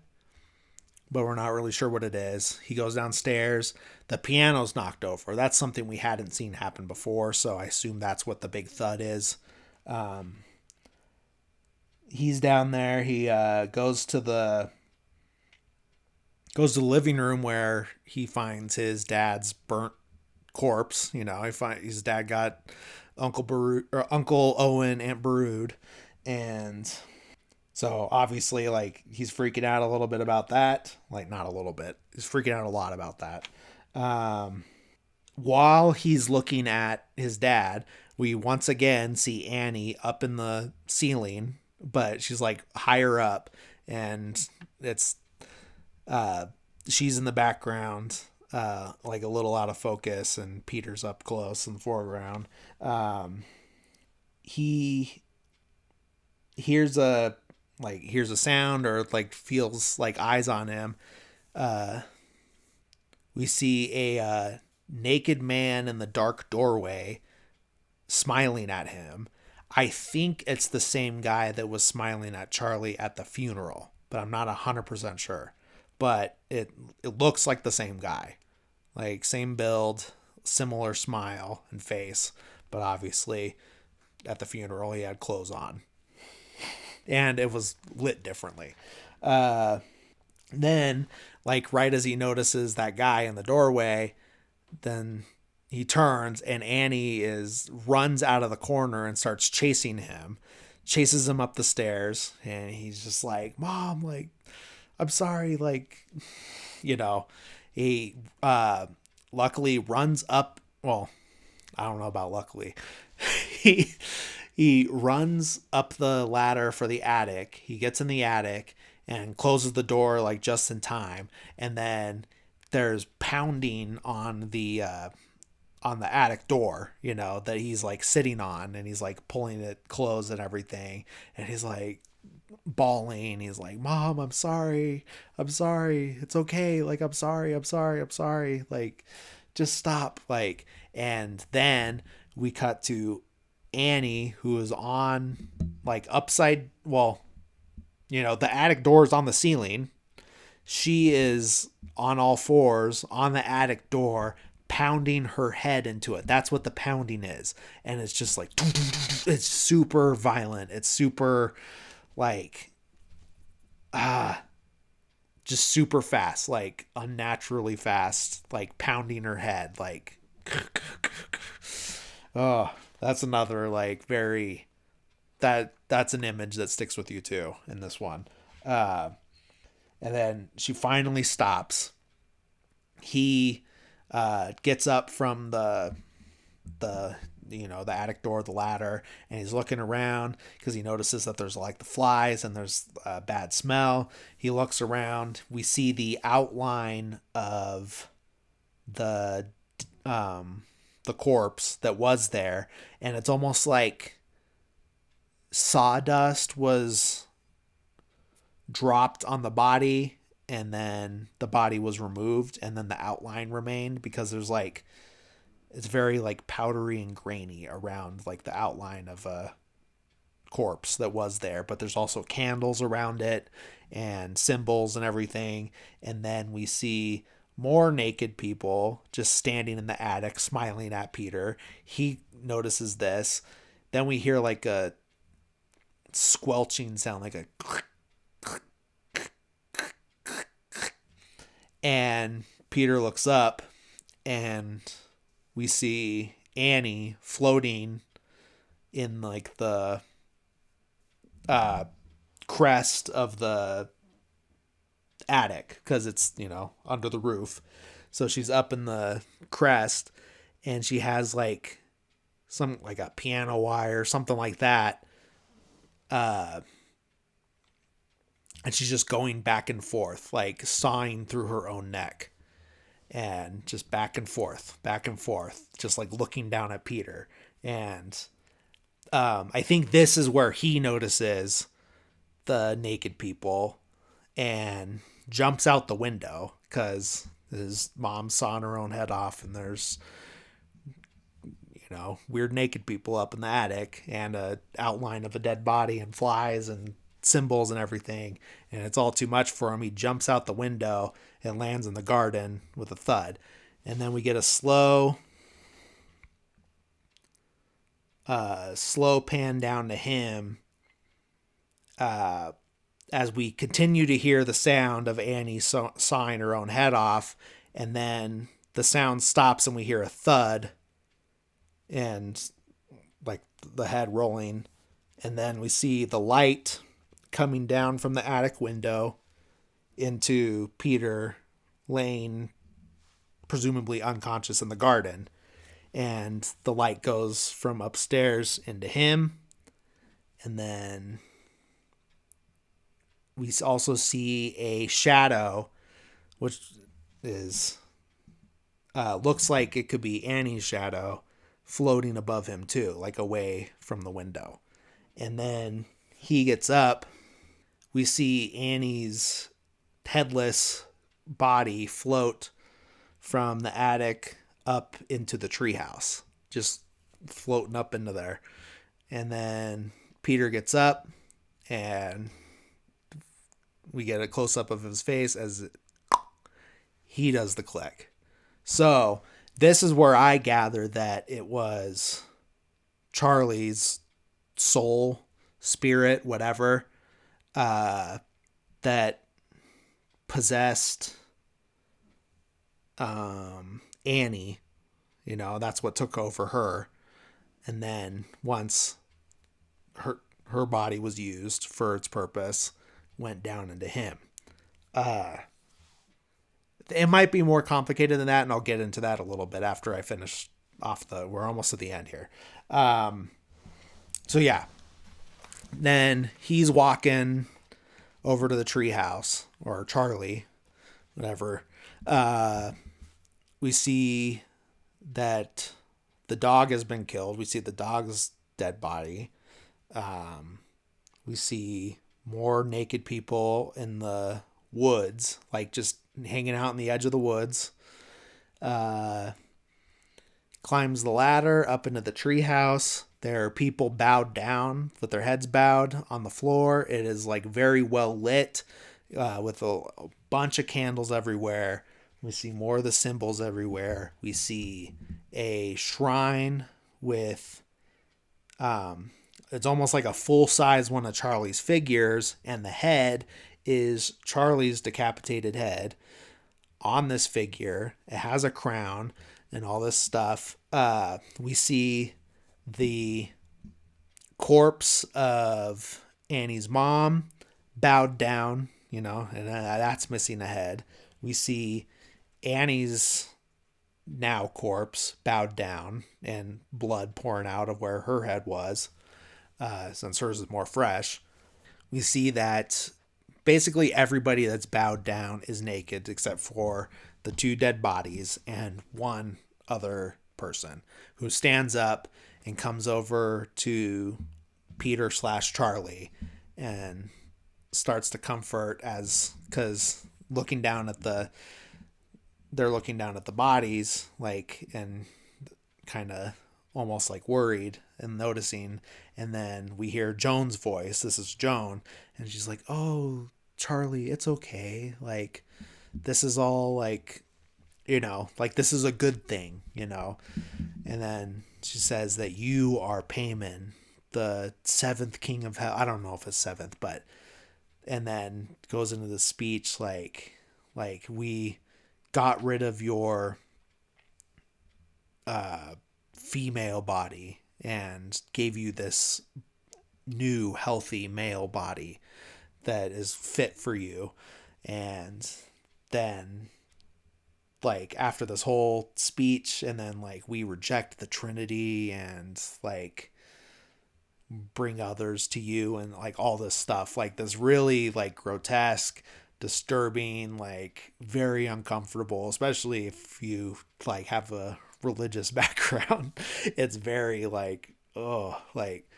but we're not really sure what it is. He goes downstairs. The piano's knocked over. That's something we hadn't seen happen before, so I assume that's what the big thud is. He's down there. He goes to the living room where he finds his dad's burnt corpse. You know, his dad got Uncle Owen, Aunt Brood, and so obviously like he's freaking out a little bit about that. Like not a little bit, he's freaking out a lot about that. While he's looking at his dad, we once again see Annie up in the ceiling, but she's like higher up, and it's she's in the background, like a little out of focus, and Peter's up close in the foreground. He hears a sound, or like feels like eyes on him. We see a naked man in the dark doorway smiling at him. I think it's the same guy that was smiling at Charlie at the funeral, but I'm not 100% sure. But it looks like the same guy. Like same build, similar smile and face, but obviously at the funeral he had clothes on. And it was lit differently. Then, like right as he notices that guy in the doorway, then he turns, and Annie is runs out of the corner and starts chasing him, chases him up the stairs, and he's just like, "Mom, like, I'm sorry," like, you know, he luckily runs up. Well, I don't know about luckily. he he runs up the ladder for the attic. He gets in the attic and closes the door like just in time, and then there's pounding on the attic door, you know, that he's like sitting on, and he's like pulling it closed and everything, and he's like bawling. He's like, "Mom, I'm sorry. I'm sorry. It's okay. Like, I'm sorry. I'm sorry. I'm sorry. Like, just stop." Like, and then we cut to Annie, who is on like upside, well, you know, the attic door is on the ceiling. She is on all fours on the attic door, pounding her head into it. That's what the pounding is. And it's just like, it's super violent. It's super like, just super fast, like unnaturally fast, like pounding her head. Like, oh, that's another like very, that's an image that sticks with you too in this one. And then she finally stops. He gets up from the the attic door, the ladder, and he's looking around because he notices that there's like the flies and there's a bad smell. He looks around. We see the outline of the the corpse that was there, and it's almost like sawdust was dropped on the body and then the body was removed and then the outline remained, because there's like it's very like powdery and grainy around like the outline of a corpse that was there, but there's also candles around it and symbols and everything. And then we see more naked people just standing in the attic smiling at Peter. He notices this. Then we hear like a squelching sound, like a and Peter looks up and we see Annie floating in like the crest of the attic because it's under the roof. So she's up in the crest and she has like some like a piano wire, something like that. And she's just going back and forth, like sawing through her own neck, and just back and forth, just like looking down at Peter. And I think this is where he notices the naked people and jumps out the window because his mom's sawing her own head off, and there's weird naked people up in the attic and a outline of a dead body and flies and symbols and everything, and it's all too much for him. He jumps out the window and lands in the garden with a thud. And then we get a slow pan down to him as we continue to hear the sound of Annie sawing her own head off, and then the sound stops and we hear a thud and like the head rolling, and then we see the light coming down from the attic window into Peter laying presumably unconscious in the garden, and the light goes from upstairs into him. And then we also see a shadow, which is looks like it could be Annie's shadow, floating above him too, like away from the window. And then he gets up. We see Annie's headless body float from the attic up into the treehouse, just floating up into there. And then Peter gets up and we get a close up of his face as he does the click. So this is where I gather that it was Charlie's soul, spirit, whatever, that possessed Annie. That's what took over her. And then once her body was used for its purpose, went down into him. It might be more complicated than that, and I'll get into that a little bit after I finish off we're almost at the end here. So yeah. Then he's walking over to the treehouse, or Charlie, whatever. We see that the dog has been killed. We see the dog's dead body. We see more naked people in the woods, like just hanging out in the edge of the woods. Climbs the ladder up into the treehouse. There are people bowed down with their heads bowed on the floor. It is like very well lit with a bunch of candles everywhere. We see more of the symbols everywhere. We see a shrine with it's almost like a full-size one of Charlie's figures, and the head is Charlie's decapitated head on this figure. It has a crown and all this stuff. We see the corpse of Annie's mom bowed down, and that's missing a head. We see Annie's now corpse bowed down and blood pouring out of where her head was, since hers is more fresh. We see that basically everybody that's bowed down is naked except for the two dead bodies and one other person who stands up and comes over to Peter slash Charlie and starts to comfort, as because looking down at the they're looking down at the bodies, like, and kind of almost like worried and noticing. And then we hear Joan's voice. This is Joan. And she's like, "Oh, Charlie, it's okay. Like, this is all like, like this is a good thing. And then she says that you are Payman, the seventh king of hell. I don't know if it's seventh, but, and then goes into the speech like we got rid of your female body and gave you this new healthy male body that is fit for you. And then, like, after this whole speech, and then like we reject the Trinity and like bring others to you, and like all this stuff, like this really like grotesque, disturbing, like very uncomfortable, especially if you like have a religious background. It's very like, oh, like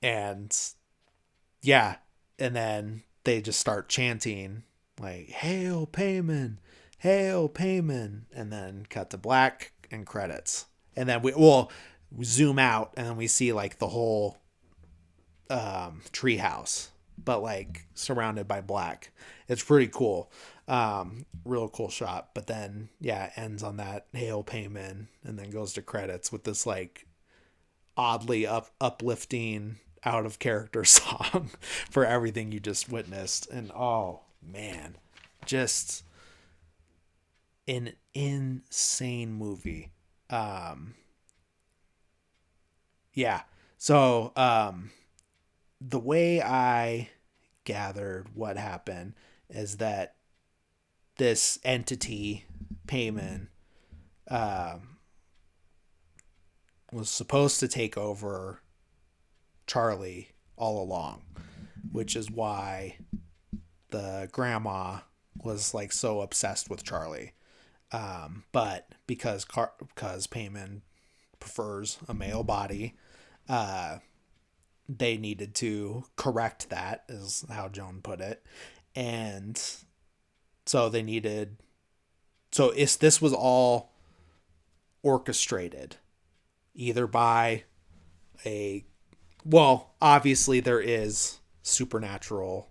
and yeah. And then they just start chanting like, "Hail Payman, Hail Payman," and then cut to black and credits. And then we zoom out, and then we see like the whole treehouse, but like surrounded by black. It's pretty cool. Real cool shot. But then yeah, ends on that "Hail Payman," and then goes to credits with this like oddly uplifting, out of character song for everything you just witnessed. And oh man, just an insane movie. Yeah. So the way I gathered what happened is that this entity, Payman, was supposed to take over Charlie all along, which is why the grandma was like so obsessed with Charlie. But because Payman prefers a male body, they needed to correct that, is how Joan put it. And so they needed, so this was all orchestrated either by a, well, obviously there is supernatural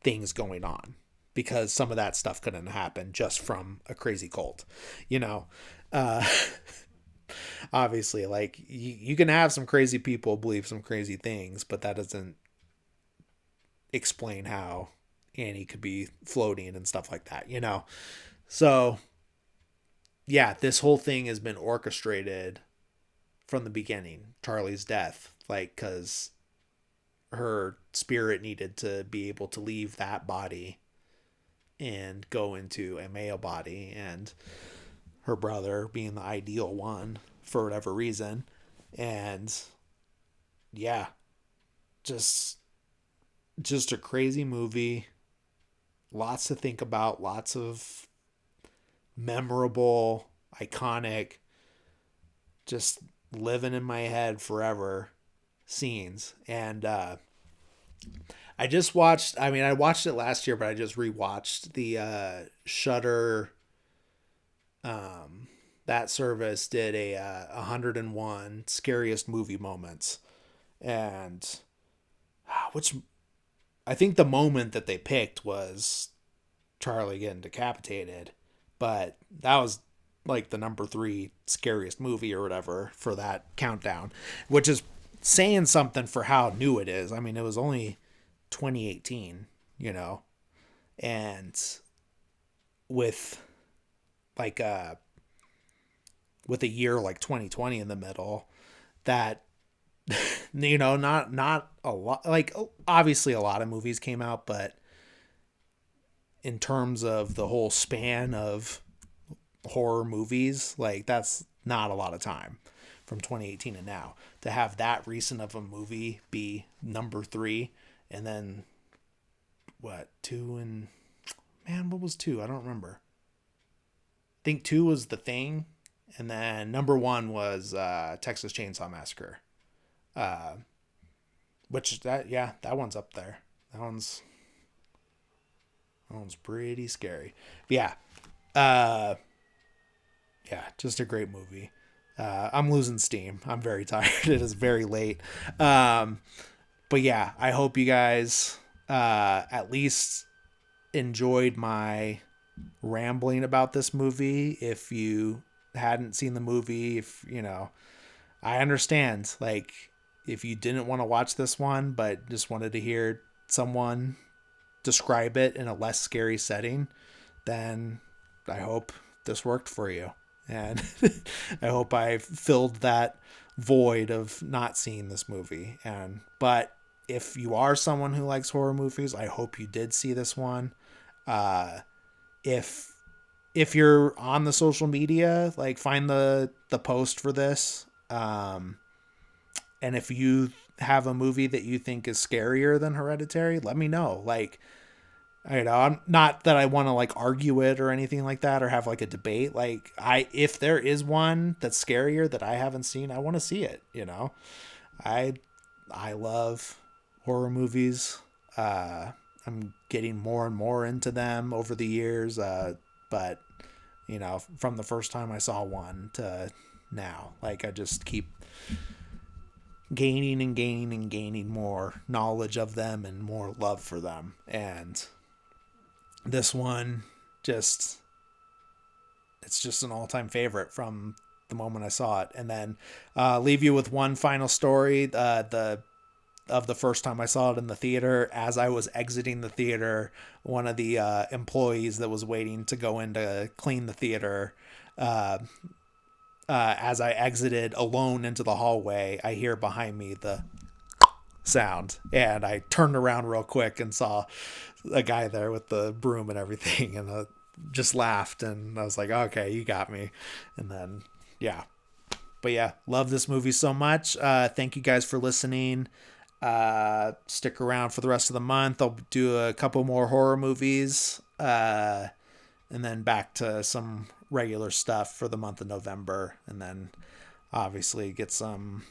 things going on, because some of that stuff couldn't happen just from a crazy cult, you know. uh Obviously, like, you can have some crazy people believe some crazy things, but that doesn't explain how Annie could be floating and stuff like that. So yeah, this whole thing has been orchestrated from the beginning, Charlie's death, like, because her spirit needed to be able to leave that body and go into a male body, and her brother being the ideal one for whatever reason. And yeah, just a crazy movie, lots to think about, lots of memorable, iconic, just living in my head forever scenes. And I just watched, I mean, I watched it last year, but I just rewatched the Shudder. That service did a 101 scariest movie moments, and which I think the moment that they picked was Charlie getting decapitated, but that was like the number 3 scariest movie or whatever for that countdown, which is saying something for how new it is. I mean, it was only 2018, and with like with a year like 2020 in the middle, that not a lot, like, obviously a lot of movies came out, but in terms of the whole span of horror movies, like that's not a lot of time from 2018 to now to have that recent of a movie be number 3. And then what, 2 and man, what was 2? I don't remember. I think 2 was The Thing, and then number 1 was Texas Chainsaw Massacre. Which that one's up there. That one's pretty scary. But yeah. Yeah, just a great movie. I'm losing steam. I'm very tired. It is very late. But yeah, I hope you guys at least enjoyed my rambling about this movie. If you hadn't seen the movie, if I understand, like, if you didn't want to watch this one but just wanted to hear someone describe it in a less scary setting, then I hope this worked for you. And I hope I filled that void of not seeing this movie. But if you are someone who likes horror movies, I hope you did see this one. If you're on the social media, like, find the post for this. And if you have a movie that you think is scarier than Hereditary, let me know. Like, I'm not that I want to like argue it or anything like that or have like a debate. Like, if there is one that's scarier that I haven't seen, I want to see it. I love horror movies. I'm getting more and more into them over the years. But from the first time I saw one to now, like, I just keep gaining and gaining and gaining more knowledge of them and more love for them. And this one it's just an all-time favorite from the moment I saw it. And then leave you with one final story of the first time I saw it in the theater. As I was exiting the theater, one of the employees that was waiting to go in to clean the theater, as I exited alone into the hallway, I hear behind me the sound, and I turned around real quick and saw a guy there with the broom and everything, and I just laughed, and I was like, okay, you got me. And then but yeah, love this movie so much. Thank you guys for listening. Stick around for the rest of the month. I'll do a couple more horror movies, and then back to some regular stuff for the month of November, and then obviously get some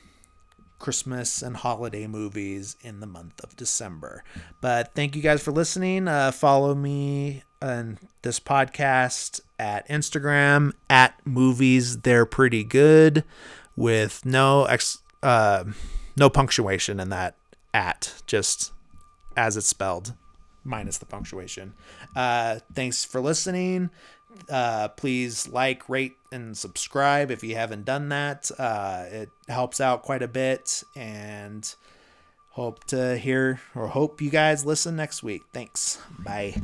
Christmas and holiday movies in the month of December. But thank you guys for listening. Follow me on this podcast at Instagram at movies they're pretty good, with no punctuation in that just as it's spelled, minus the punctuation. Thanks for listening. Please like, rate, and subscribe if you haven't done that. It helps out quite a bit, and hope you guys listen next week. Thanks. Bye.